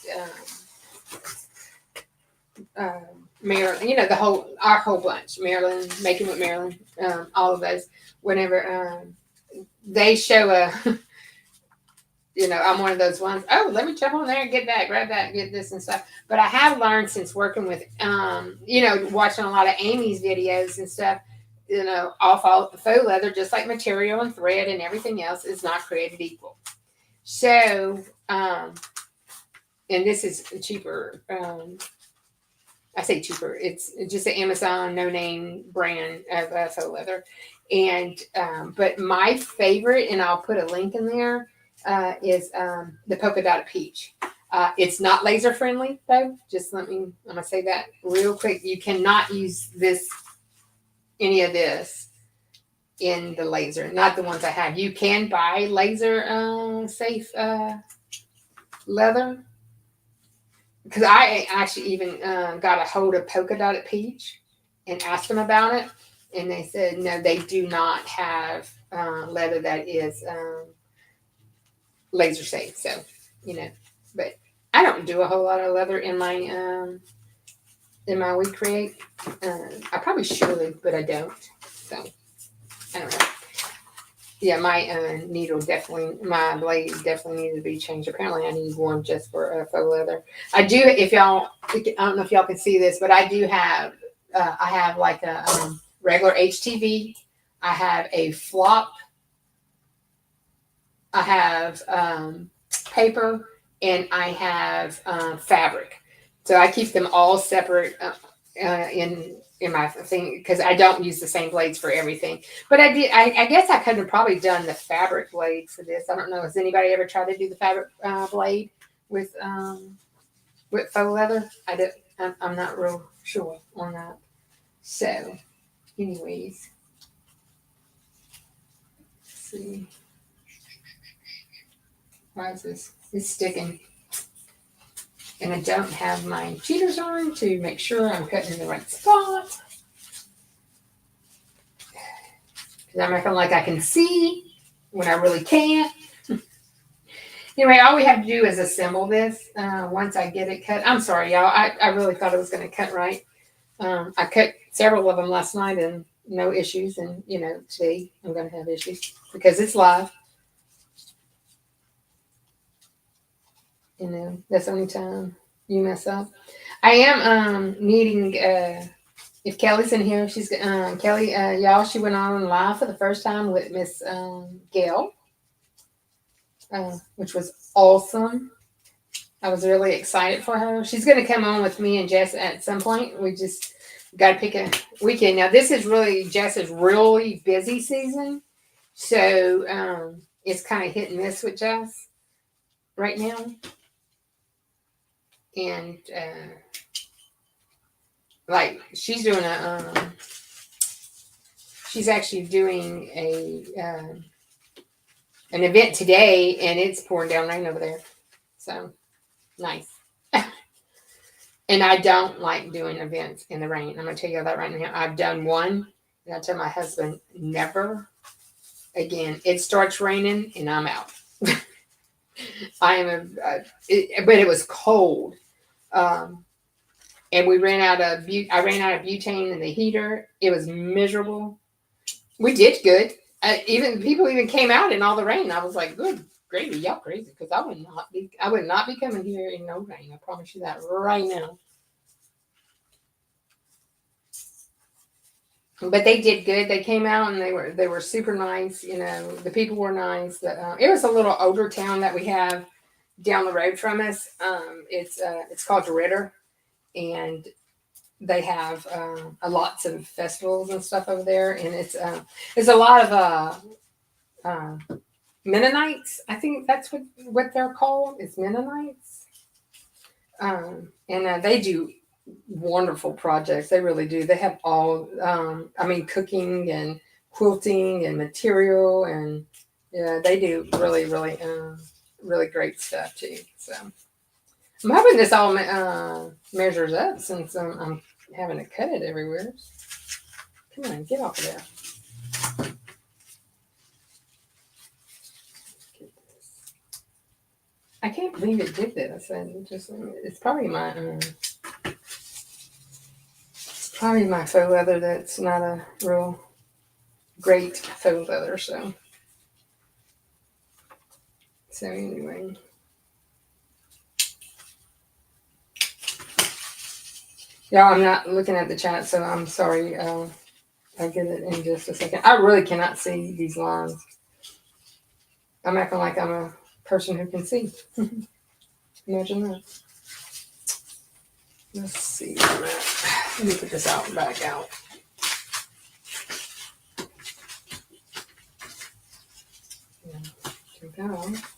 Marilyn, our whole bunch, Marilyn, Making with Marilyn, all of those, whenever they show I'm one of those ones. Oh, let me jump on there and get that, grab that, get this and stuff. But I have learned since working with, watching a lot of Amy's videos and stuff, all faux leather, just like material and thread and everything else, is not created equal. So, and this is cheaper. I say cheaper. It's just an Amazon no-name brand of faux leather. And, but my favorite, and I'll put a link in there, is the polka dotted peach. It's not laser friendly though. I'm gonna say that real quick. You cannot use any of this in the laser. Not the ones I have. You can buy laser safe leather. Because I actually even got a hold of polka dotted peach and asked them about it, and they said no, they do not have leather that is laser safe. So, but I don't do a whole lot of leather in my We Create. I probably should, but I don't. So I don't know. Yeah, my needle definitely, my blade definitely needed to be changed. Apparently, I need one just for faux leather. I do. If y'all, I don't know if y'all can see this, but I do have. I have like a regular HTV. I have a flop. I have paper, and I have fabric. So I keep them all separate in my thing because I don't use the same blades for everything. But I did. I guess I could have probably done the fabric blade for this. I don't know. Has anybody ever tried to do the fabric blade with faux leather? I did. I'm not real sure on that. So, anyways, let's see. Why is this? It's sticking. And I don't have my cheaters on to make sure I'm cutting in the right spot. Because I'm acting like I can see when I really can't. Anyway, all we have to do is assemble this once I get it cut. I'm sorry, y'all. I really thought it was going to cut right. I cut several of them last night and no issues. And, today I'm going to have issues because it's live. That's the only time you mess up. I am needing, if Kelly's in here, she's, Kelly, y'all, she went on live for the first time with Miss Gail, which was awesome. I was really excited for her. She's going to come on with me and Jess at some point. We just got to pick a weekend. Now, this is really Jess's really busy season. So it's kind of hit and miss with Jess right now. And like she's doing she's actually doing an event today, and it's pouring down rain over there. So nice. And I don't like doing events in the rain. I'm gonna tell you that right now. I've done one, and I tell my husband never again. It starts raining, and I'm out. I am but it was cold. And we ran out of I ran out of butane in the heater. It was miserable. We did good. Even people even came out in all the rain. I was like, good gravy, y'all crazy, because I would not be coming here in no rain. I promise you that right now. But they did good. They came out and they were super nice. The people were nice. It was a little older town that we have down the road from us. It's called Ritter. And they have lots of festivals and stuff over there, and it's a lot of Mennonites. I think that's what they're called. It's Mennonites, and they do wonderful projects. They really do. They have all, cooking and quilting and material, and yeah, they do really, really, really great stuff too. So. I'm hoping this all measures up since I'm having to cut it everywhere. Come on, get off of there. I can't believe it did this. It's probably my faux leather that's not a real great faux leather. So anyway. Yeah, I'm not looking at the chat, so I'm sorry. I'll get it in just a second. I really cannot see these lines. I'm acting like I'm a person who can see. Imagine that. Let's see. Let me put this out and back out. Take that off.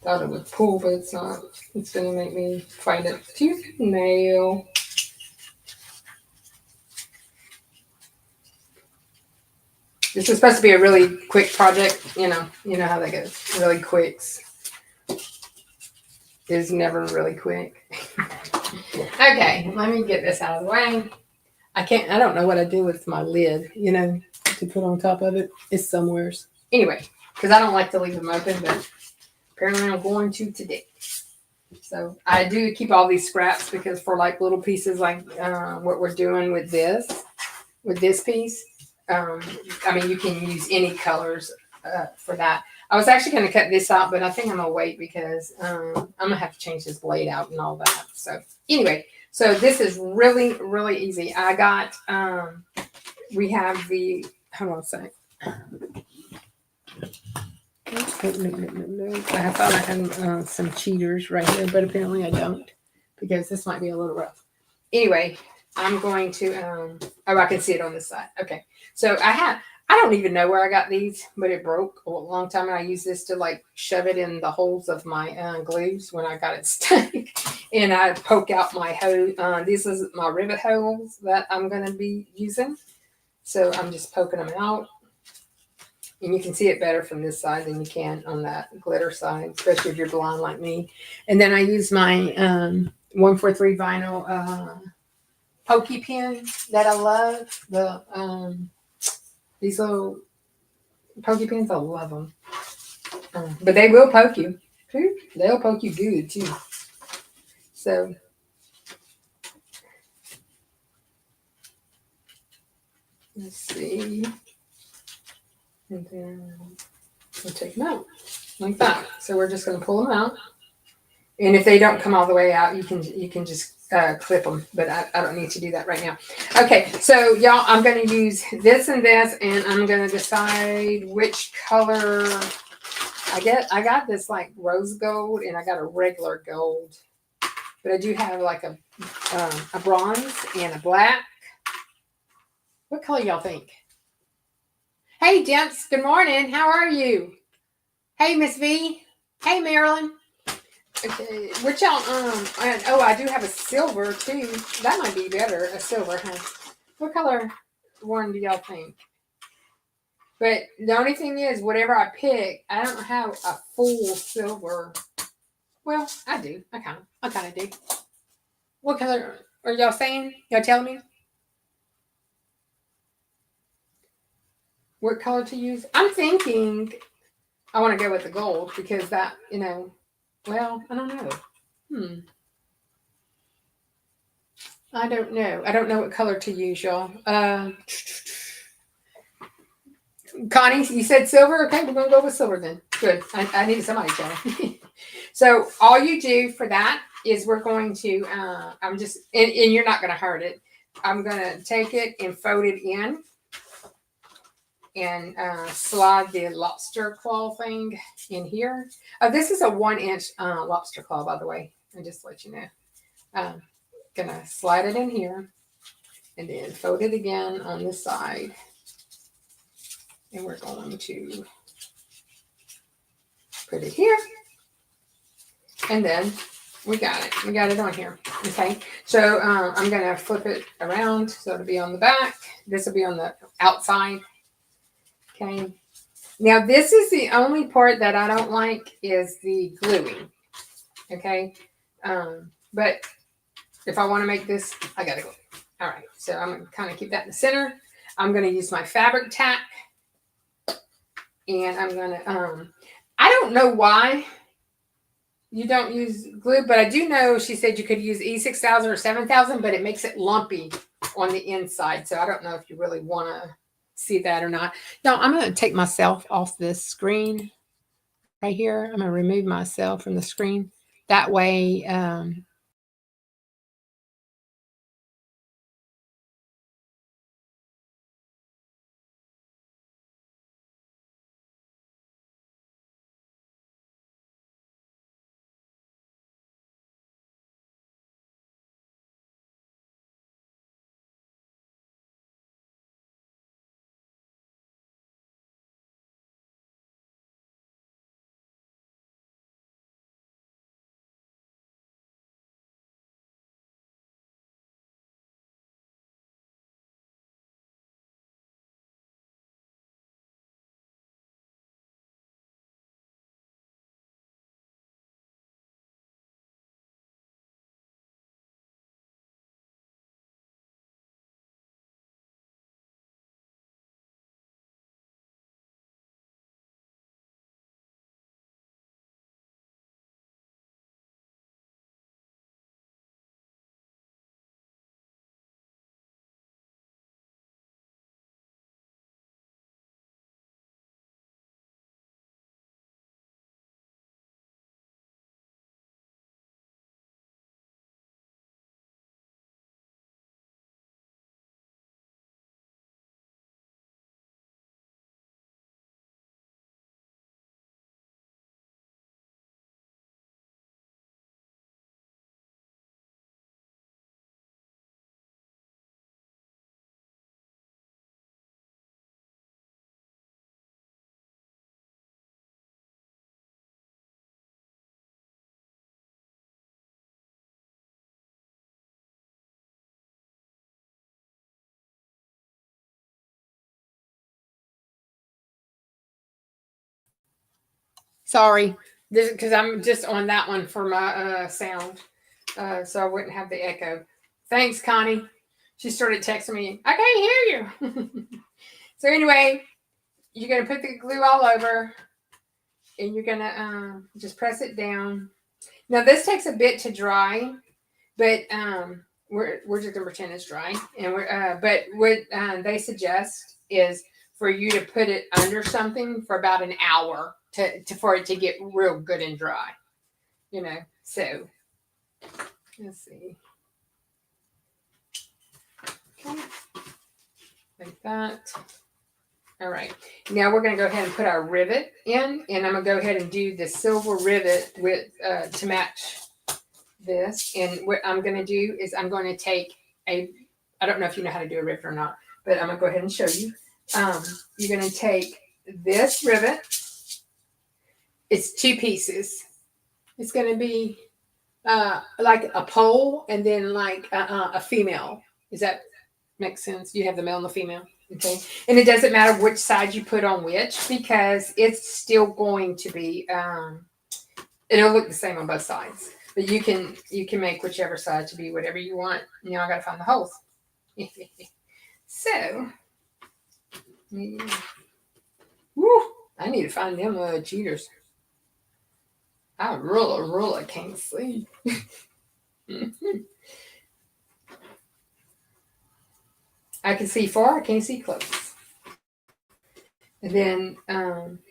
Thought it would pull, but it's not. It's going to make me fight it tooth and nail. This is supposed to be a really quick project. You know how that goes. Really quicks. Is never really quick. Okay, let me get this out of the way. I don't know what I do with my lid, to put on top of it. It's somewheres. Anyway, because I don't like to leave them open, but apparently I'm going to today. So I do keep all these scraps because for like little pieces like what we're doing with this, with this piece. I mean, you can use any colors for that. I was actually going to cut this out, but I think I'm going to wait because I'm going to have to change this blade out and all that. So anyway, so this is really, really easy. I got, we have the, hold on a second. No. I thought I had some cheaters right here, but apparently I don't because this might be a little rough. Anyway, I'm going to, oh, I can see it on this side. Okay. So I don't even know where I got these, but it broke a long time. And I used this to like shove it in the holes of my glues when I got it stuck. And I poke out my hose. This is my rivet holes that I'm going to be using. So I'm just poking them out. And you can see it better from this side than you can on that glitter side, especially if you're blind like me. And then I use my 143 vinyl pokey pen that I love. These little pokey pens, I love them. But they will poke you. They'll poke you good too. So let's see. And then we'll take them out like that. So we're just going to pull them out. And if they don't come all the way out, you can just clip them. But I don't need to do that right now. Okay, so y'all, I'm going to use this and this, and I'm going to decide which color I get. I got this like rose gold, and I got a regular gold. But I do have like a bronze and a black. What color y'all think? Hey, gents. Good morning. How are you? Hey, Miss V. Hey, Marilyn. Okay, which y'all, oh, I do have a silver too. That might be better, a silver, huh? What color one do y'all think? But the only thing is, whatever I pick, I don't have a full silver. Well, I do. I kind of do. What color are y'all saying? Y'all telling me? What color to use? I'm thinking I want to go with the gold because that, well, I don't know. I don't know. I don't know what color to use, y'all. Connie, you said silver? Okay, we're going to go with silver then. Good. I needed somebody to tell me. So all you do for that is we're going to, I'm just, and you're not going to hurt it. I'm going to take it and fold it in and slide the lobster claw thing in here. This is a 1-inch lobster claw, by the way. I'll just let you know. Going to slide it in here and then fold it again on this side. And we're going to put it here. And then we got it. We got it on here. Okay. So I'm going to flip it around. So it'll be on the back. This will be on the outside. Okay. Now this is the only part that I don't like is the gluing. Okay. But if I want to make this, I got to glue. All right. So I'm going to kind of keep that in the center. I'm going to use my fabric tack. And I'm going to, I don't know why you don't use glue, but I do know she said you could use E6000 or 7000, but it makes it lumpy on the inside. So I don't know if you really want to see that or not. No, I'm going to take myself off this screen right here. I'm going to remove myself from the screen. That way, Sorry, because I'm just on that one for my sound, so I wouldn't have the echo. Thanks, Connie. She started texting me. I can't hear you. So anyway, you're gonna put the glue all over, and you're gonna just press it down. Now this takes a bit to dry, but we're just gonna pretend it's dry. And but what they suggest is for you to put it under something for about an hour for it to get real good and dry. So let's see. Okay, like that. All right. Now we're going to go ahead and put our rivet in, and I'm going to go ahead and do the silver rivet with to match this. And what I'm going to do is I'm going to take I don't know if you know how to do a rivet or not, but I'm going to go ahead and show you. You're going to take this rivet. It's 2 pieces. It's going to be like a pole and then like a female. Does that make sense? You have the male and the female. Okay. And it doesn't matter which side you put on which, because it's still going to be, it'll look the same on both sides. But you can make whichever side to be whatever you want. Now I got to find the holes. So, woo, I need to find them cheaters. I really can't see. I can see far, I can't see close. And then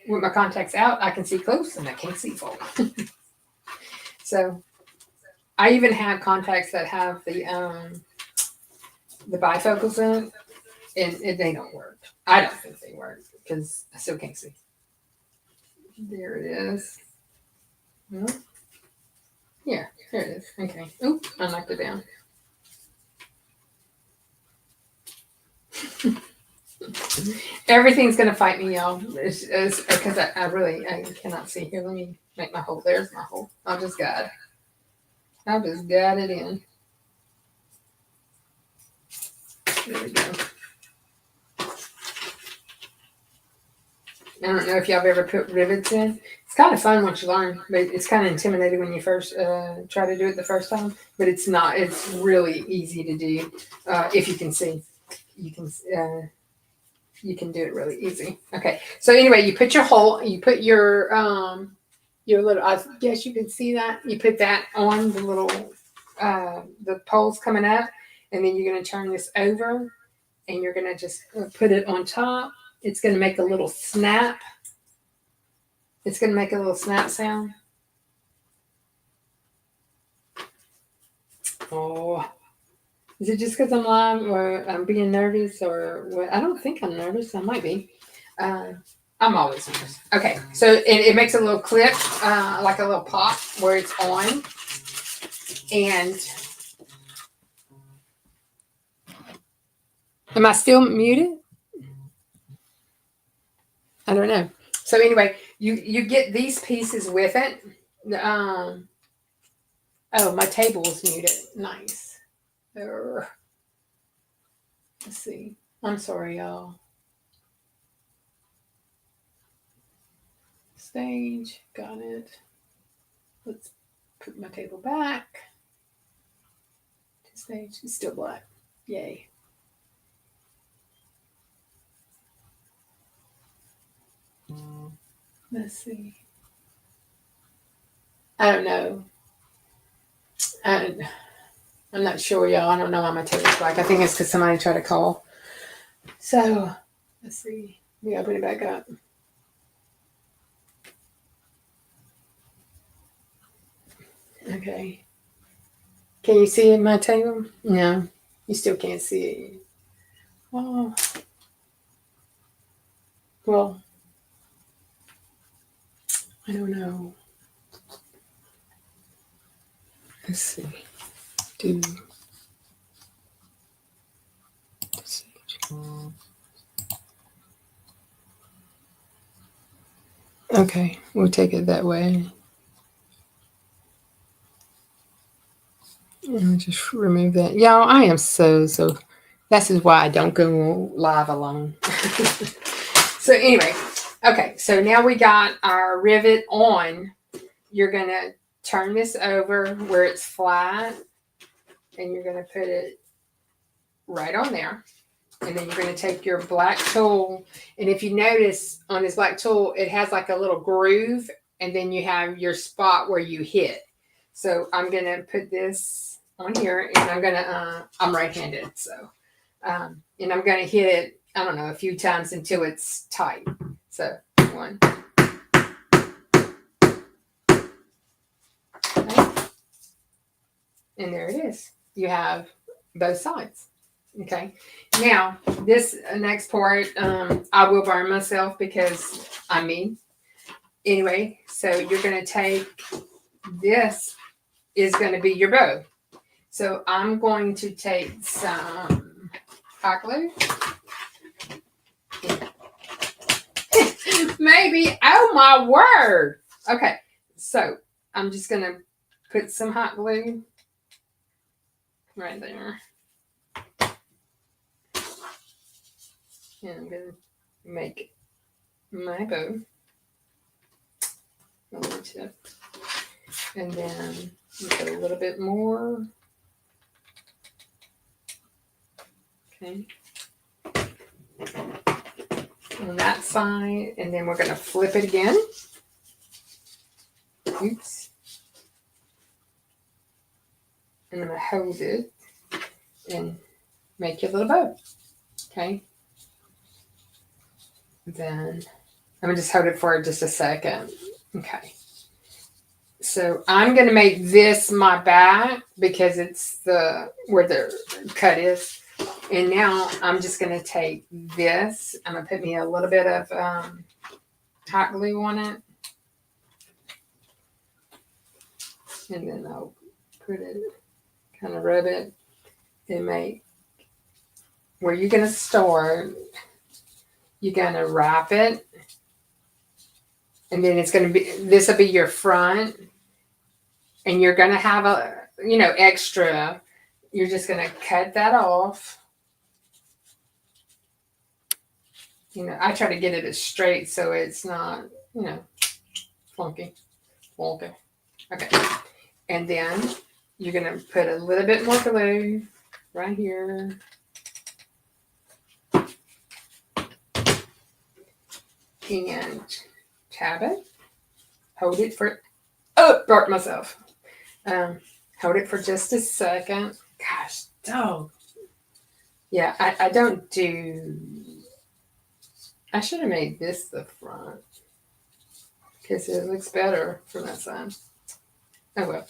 with my contacts out, I can see close and I can't see far. So I even have contacts that have the bifocals in it, and they don't work. I don't think they work because I still can't see. There it is. Yeah, there it is. Okay. Oop, I knocked it down. Everything's gonna fight me, y'all. It's because I cannot see here. Let me make my hole. There's my hole. I'll just guide it in. There we go. I don't know if y'all have ever put rivets in. It's kind of fun once you learn, but it's kind of intimidating when you first try to do it the first time. But it's not. It's really easy to do if you can see. You can do it really easy. Okay. So anyway, you put your hole. You put your little. I guess you can see that. You put that on the little the poles coming up, and then you're going to turn this over, and you're going to just put it on top. It's going to make a little snap. It's going to make a little snap sound. Oh, is it just because I'm live or I'm being nervous or what? I don't think I'm nervous. I might be. I'm always nervous. Okay, so it makes a little clip, like a little pop where it's on. And am I still muted? I don't know. So anyway, you get these pieces with it. Oh, my table is muted. Nice. Let's see. I'm sorry, y'all. Stage. Got it. Let's put my table back. Stage. It's still black. Yay. Let's see. I don't know. I'm not sure, y'all. I don't know why my table's black. I think it's because somebody tried to call. So, let's see. We open it back up. Okay. Can you see my table? No. You still can't see it. Oh. Well, I don't know. Let's see. Okay, we'll take it that way. And just remove that. Y'all, I am so. This is why I don't go live alone. So anyway, Okay, so now we got our rivet on. You're going to turn this over where it's flat, and you're going to put it right on there. And then you're going to take your black tool, and if you notice on this black tool, it has like a little groove, and then you have your spot where you hit. So I'm going to put this on here, and I'm going to, I'm right-handed, so, and I'm going to hit it, I don't know, a few times until it's tight. So 1. Okay. And there it is. You have both sides. Okay. Now, this next part, I will burn myself because I'm me. Anyway, so you're going to take, this is going to be your bow. So I'm going to take some hot glue. Maybe, oh my word. Okay, so I'm just going to put some hot glue right there. And I'm going to make my bow. A little tip. And then put a little bit more. Okay. On that side. And then we're going to flip it again. Oops. And I'm going to hold it and make your little bow. Okay. Then I'm going to just hold it for just a second. Okay. So I'm going to make this my back because it's where the cut is. And now I'm just going to take this. I'm going to put me a little bit of hot glue on it. And then I'll put it, kind of rub it and make where you're going to start. You're going to wrap it. And then it's going to be, this will be your front. And you're going to have a, extra. You're just going to cut that off. I try to get it as straight so it's not, funky. Okay. And then you're going to put a little bit more glue right here. And tab it. Hold it for, burnt myself. Hold it for just a second. Gosh, dog. Yeah, I don't do, I should have made this the front because it looks better from that side. Oh well.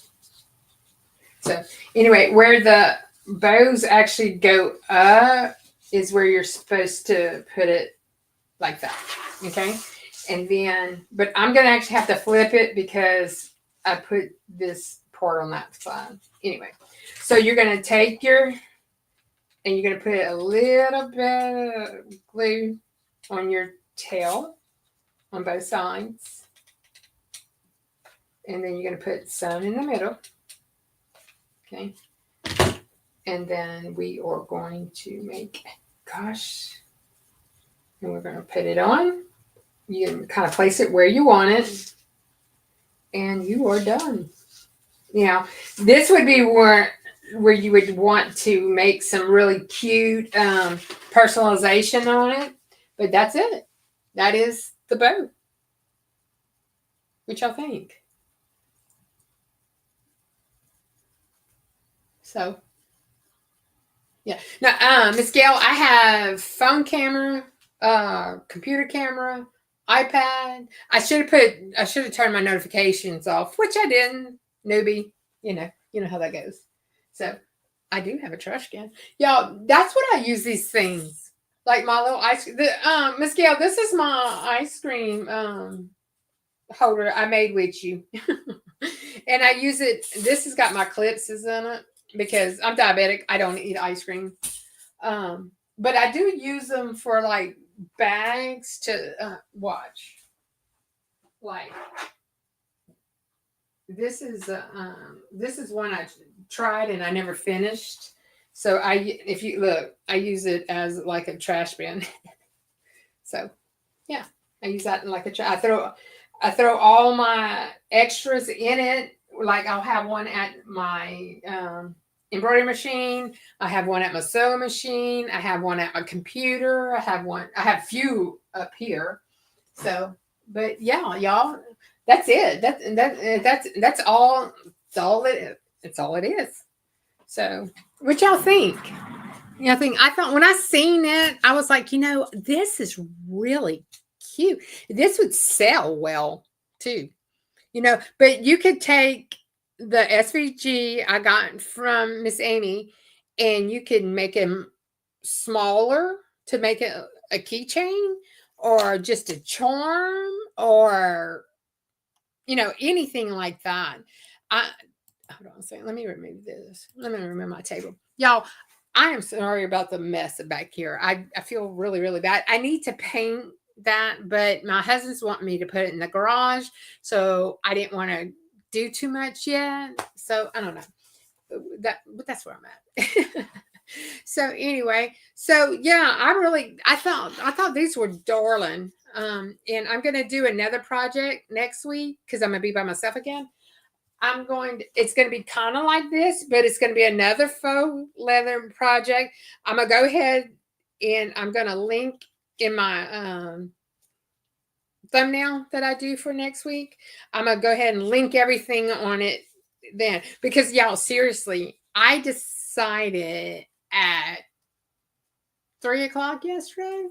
So anyway, where the bows actually go up is where you're supposed to put it like that. Okay. And then, but I'm going to actually have to flip it because I put this part on that side. Anyway, so you're going to take and you're going to put a little bit of glue on your tail on both sides. And then you're going to put some in the middle. Okay. And then we are going to make, and we're going to put it on. You can kind of place it where you want it. And you are done. This would be where you would want to make some really cute personalization on it. But that's it. That is the bow. What y'all think? So, yeah. Now, Miss Gail, I have phone camera, computer camera, iPad. I should have turned my notifications off, which I didn't. Newbie, you know how that goes. So I do have a trash can. Y'all, that's what I use these things. Like my little ice cream. Miss Gail, this is my ice cream holder I made with you. And I use it. This has got my clips in it because I'm diabetic. I don't eat ice cream. But I do use them for like bags to watch. Like this is one I tried and I never finished. So if you look, I use it as like a trash bin. So yeah, I use that in like I throw all my extras in it. Like I'll have one at my embroidery machine. I have one at my sewing machine. I have one at my computer. I have few up here. So, but yeah, y'all, that's it. That's all. It's all it is. It's all it is. So, what y'all think? Yeah, I thought when I seen it, I was like, this is really cute. This would sell well too. But you could take the SVG I got from Miss Amy and you could make them smaller to make it a keychain or just a charm or anything like that. I hold on a second. Let me remove this. Let me remove my table. Y'all, I am sorry about the mess back here. I feel really, really bad. I need to paint that, but my husband's wanting me to put it in the garage. So I didn't want to do too much yet. So I don't know. But that's where I'm at. So anyway, so yeah, I thought these were darling. And I'm gonna do another project next week because I'm gonna be by myself again. It's going to be kind of like this, but it's going to be another faux leather project. I'm going to go ahead and I'm going to link in my thumbnail that I do for next week. I'm going to go ahead and link everything on it then. Because, y'all, seriously, I decided at 3:00 yesterday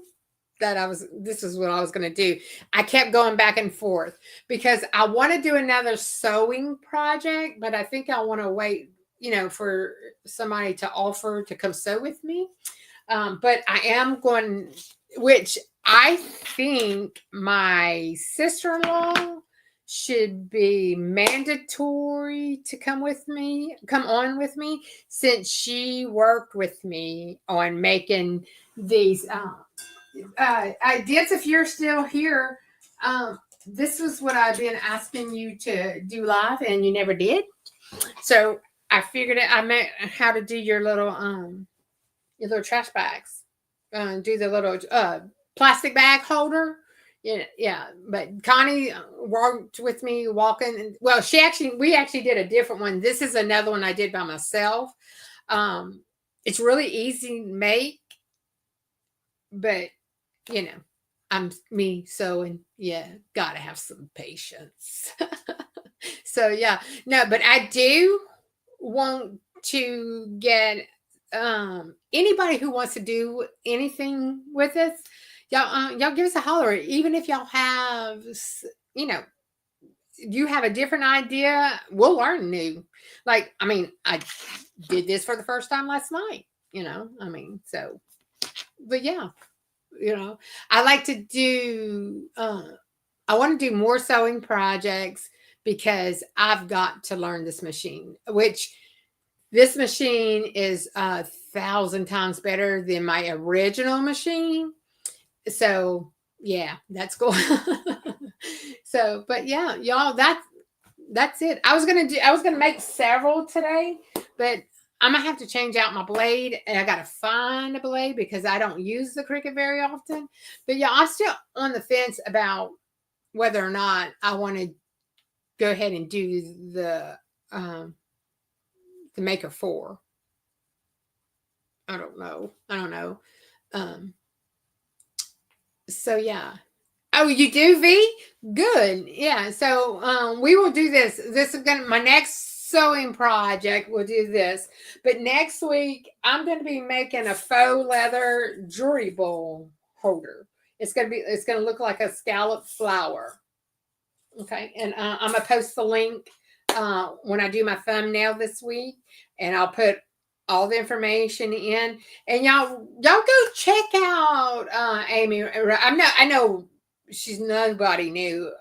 that this is what I was going to do. I kept going back and forth because I want to do another sewing project, but I think I want to wait, for somebody to offer to come sew with me. But I am going, which I think my sister-in-law should be mandatory to come on with me since she worked with me on making these I did, if you're still here, this was what I've been asking you to do live and you never did. So I figured I meant how to do your little trash bags. Do the little plastic bag holder. Yeah. But Connie worked with me walking. Well, we actually did a different one. This is another one I did by myself. It's really easy to make, but I'm me sewing. Yeah, gotta have some patience. So yeah, no, but I do want to get anybody who wants to do anything with us. Y'all give us a holler. Even if y'all have, you have a different idea, we'll learn new. I did this for the first time last night. So, but yeah. I like to do I want to do more sewing projects because I've got to learn this machine, which this machine is 1,000 times better than my original machine. So yeah, that's cool. So, but yeah, y'all, that's it. I was gonna make several today, but I'm gonna have to change out my blade, and I gotta find a blade because I don't use the Cricut very often. But yeah, I'm still on the fence about whether or not I want to go ahead and do the Maker 4. I don't know. So yeah. Oh, you do, V? Good. Yeah. So we will do this. This is gonna my next sewing project. We'll do this. But next week I'm gonna be making a faux leather jewelry bowl holder. It's gonna look like a scalloped flower. Okay. And I'm gonna post the link when I do my thumbnail this week, and I'll put all the information in. And y'all go check out Amy. I know she's nobody new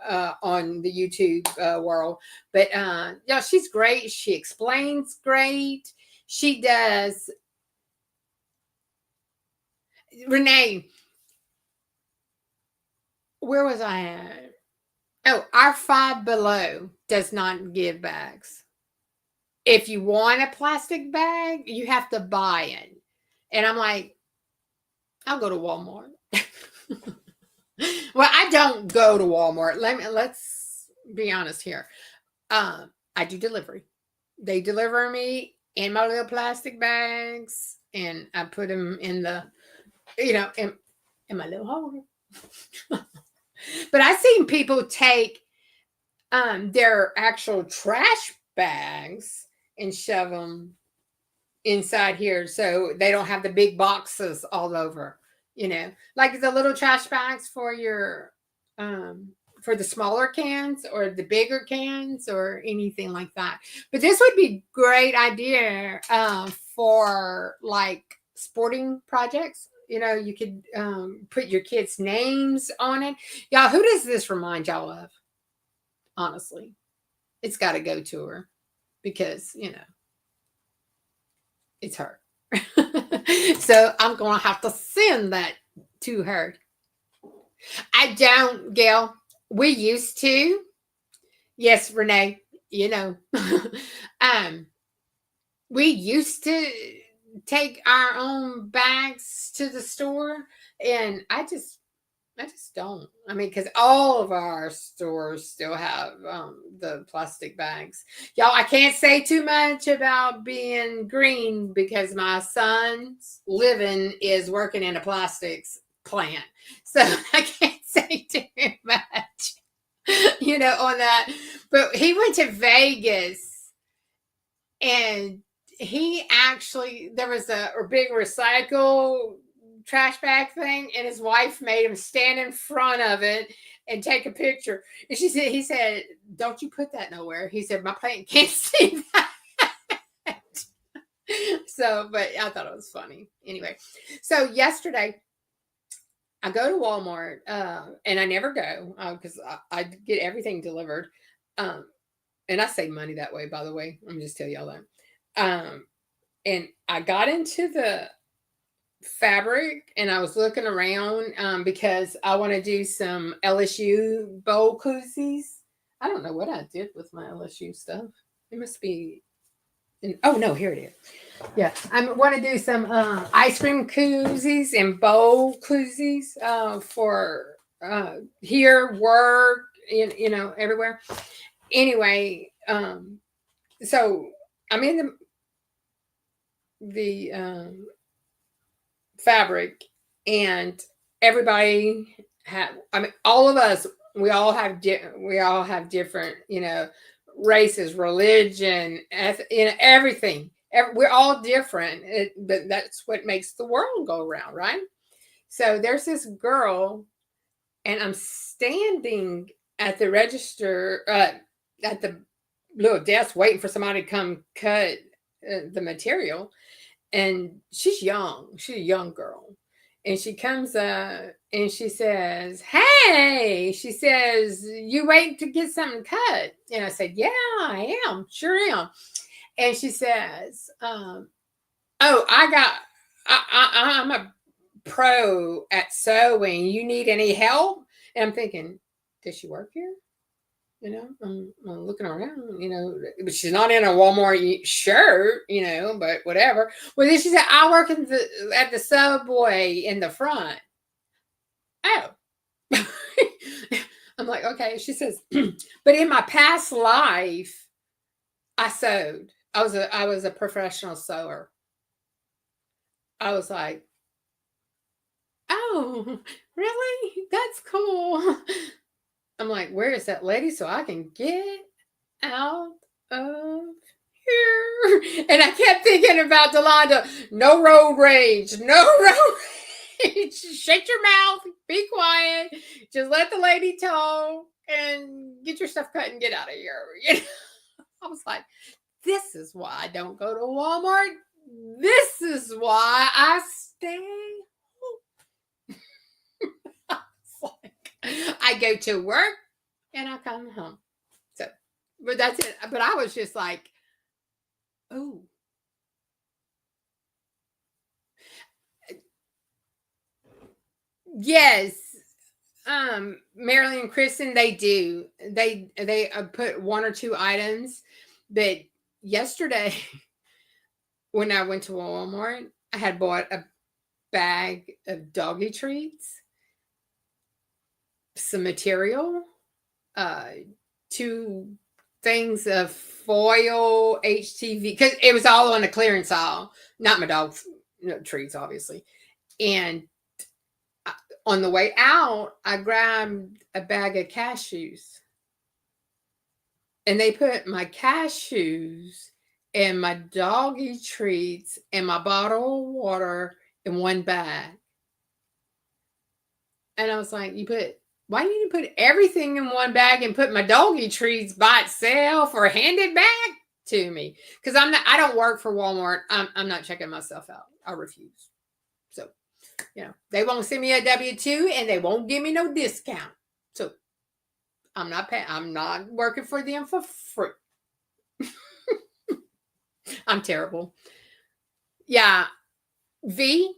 on the YouTube world, but she's great. She explains great. She does. Renee, where was I at? Oh, our Five Below does not give bags. If you want a plastic bag, you have to buy it. And I'm like, I'll go to Walmart. Well, I don't go to Walmart. Let's be honest here. I do delivery. They deliver me in my little plastic bags, and I put them in the, in my little holder. But I've seen people take their actual trash bags and shove them inside here so they don't have the big boxes all over, like the little trash bags for the smaller cans or the bigger cans or anything like that. But this would be great idea for like sporting projects. You could put your kids' names on it. Y'all, who does this remind y'all of? Honestly, it's got to go to her because, it's her. So I'm going to have to send that to her. I don't, Gail. We used to. Yes, Renee, we used to take our own bags to the store, and I just don't. I mean, because all of our stores still have the plastic bags. Y'all, I can't say too much about being green because my son's living is working in a plastics plant. So I can't say too much, on that. But he went to Vegas, and there was a big recycle trash bag thing, and his wife made him stand in front of it and take a picture. And he said, "Don't you put that nowhere." He said, "My plant can't see that." So, but I thought it was funny. Anyway, so yesterday I go to Walmart, and I never go because I get everything delivered. And I save money that way, by the way. Let me just tell y'all that. And I got into the fabric and I was looking around because I want to do some LSU bowl koozies. I don't know what I did with my LSU stuff. It must be oh no, here it is. Yeah, I want to do some ice cream koozies and bowl koozies for here, work, everywhere. Anyway, so I'm in the fabric, and everybody all of us, we all have different, races, religion, everything. We're all different, but that's what makes the world go around, right? So there's this girl, and I'm standing at the register, at the little desk, waiting for somebody to come cut the material. And she's young. She's a young girl. And she comes up and she says, "Hey," she says, "you waiting to get something cut?" And I said, "Yeah, I am. Sure am." And she says, "Oh, I'm a pro at sewing. You need any help?" And I'm thinking, does she work here? I'm looking around, but she's not in a Walmart shirt, but whatever. Well, then she said, "I work at the Subway in the front." Oh. I'm like, okay. She says, "But in my past life, I sewed. I was a professional sewer." I was like, "Oh, really? That's cool." I'm like, "Where is that lady so I can get out of here?" And I kept thinking about Delonda. No road rage. No road rage. Shut your mouth. Be quiet. Just let the lady talk and get your stuff cut and get out of here. I was like, this is why I don't go to Walmart. This is why I stay home. I go to work and I come home. So, but that's it. But I was just like, oh. Yes. Marilyn and Kristen, they do. They put one or two items. But yesterday, when I went to Walmart, I had bought a bag of doggy treats. some material, 2 things of foil HTV because it was all on a clearance aisle, not my dog's treats, obviously. And on the way out, I grabbed a bag of cashews, and they put my cashews and my doggy treats and my bottle of water in one bag. And I was like, why didn't you put everything in one bag and put my doggy treats by itself or hand it back to me? Because I don't work for Walmart. I'm not checking myself out. I refuse. So, they won't send me a W-2 and they won't give me no discount. So I'm not working for them for free. I'm terrible. Yeah. V,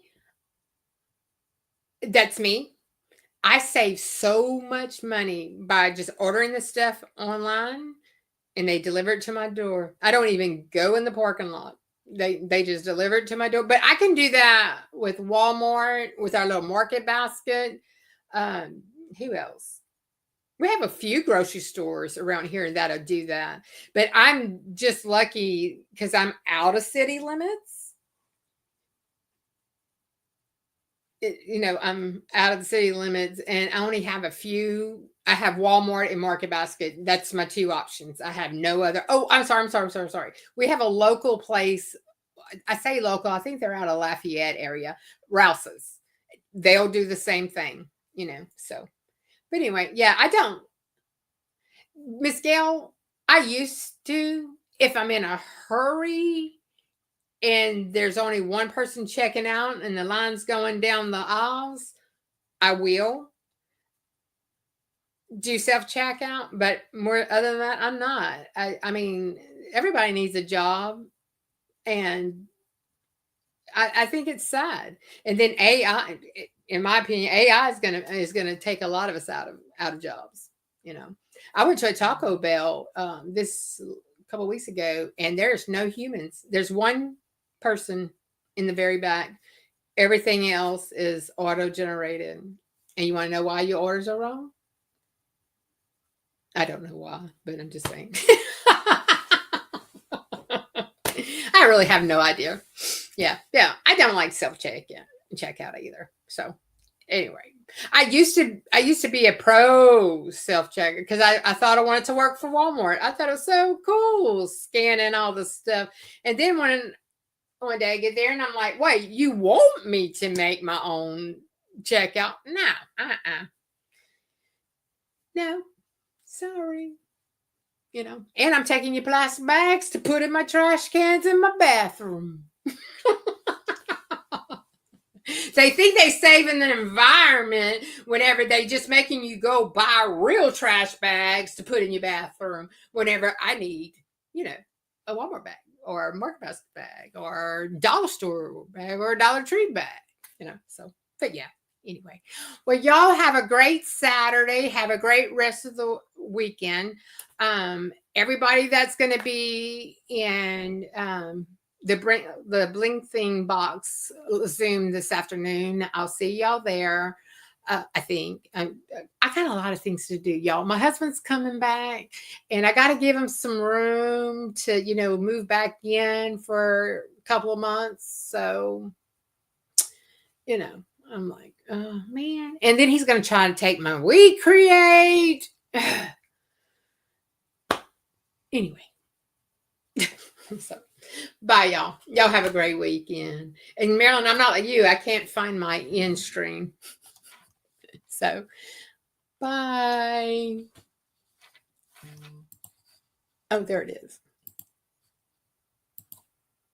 that's me. I save so much money by just ordering the stuff online and they deliver it to my door. I don't even go in the parking lot. They just deliver it to my door. But I can do that with Walmart, with our little market basket. Who else? We have a few grocery stores around here that'll do that. But I'm just lucky because I'm out of city limits. I'm out of the city limits and I only have a few. I have Walmart and Market Basket. That's my 2 options. I have no other. Oh, I'm sorry. We have a local place. I say local. I think they're out of Lafayette area. Rouse's. They'll do the same thing, so. But anyway, yeah, I don't. Miss Gail, I used to, if I'm in a hurry and there's only one person checking out and the line's going down the aisles, I will do self-checkout, but more other than that, I'm not. I mean, everybody needs a job, and I think it's sad. And then AI, in my opinion, AI is gonna take a lot of us out of jobs. I went to a Taco Bell this couple weeks ago, and there's no humans. There's one person in the very back. Everything else is auto generated. And you want to know why your orders are wrong? I don't know why, but I'm just saying. I really have no idea. Yeah. I don't like checkout either. So anyway, I used to be a pro self-checker because I thought I wanted to work for Walmart. I thought it was so cool scanning all the stuff. And then one day I get there and I'm like, wait, you want me to make my own checkout? No, no, sorry. And I'm taking your plastic bags to put in my trash cans in my bathroom. They think they saving the environment whenever they just making you go buy real trash bags to put in your bathroom whenever I need, a Walmart bag or a Market Basket bag or dollar store bag or a Dollar Tree bag, so, but yeah. Anyway, well, y'all have a great Saturday. Have a great rest of the weekend. Everybody that's going to be in the Blink Thing box Zoom this afternoon, I'll see y'all there. I think I got a lot of things to do, y'all. My husband's coming back, and I got to give him some room to, move back in for a couple of months. So, I'm like, oh man. And then he's going to try to take my We Create. Anyway. So, bye, y'all. Y'all have a great weekend. And Marilyn, I'm not like you. I can't find my end stream. So, bye. Oh, there it is.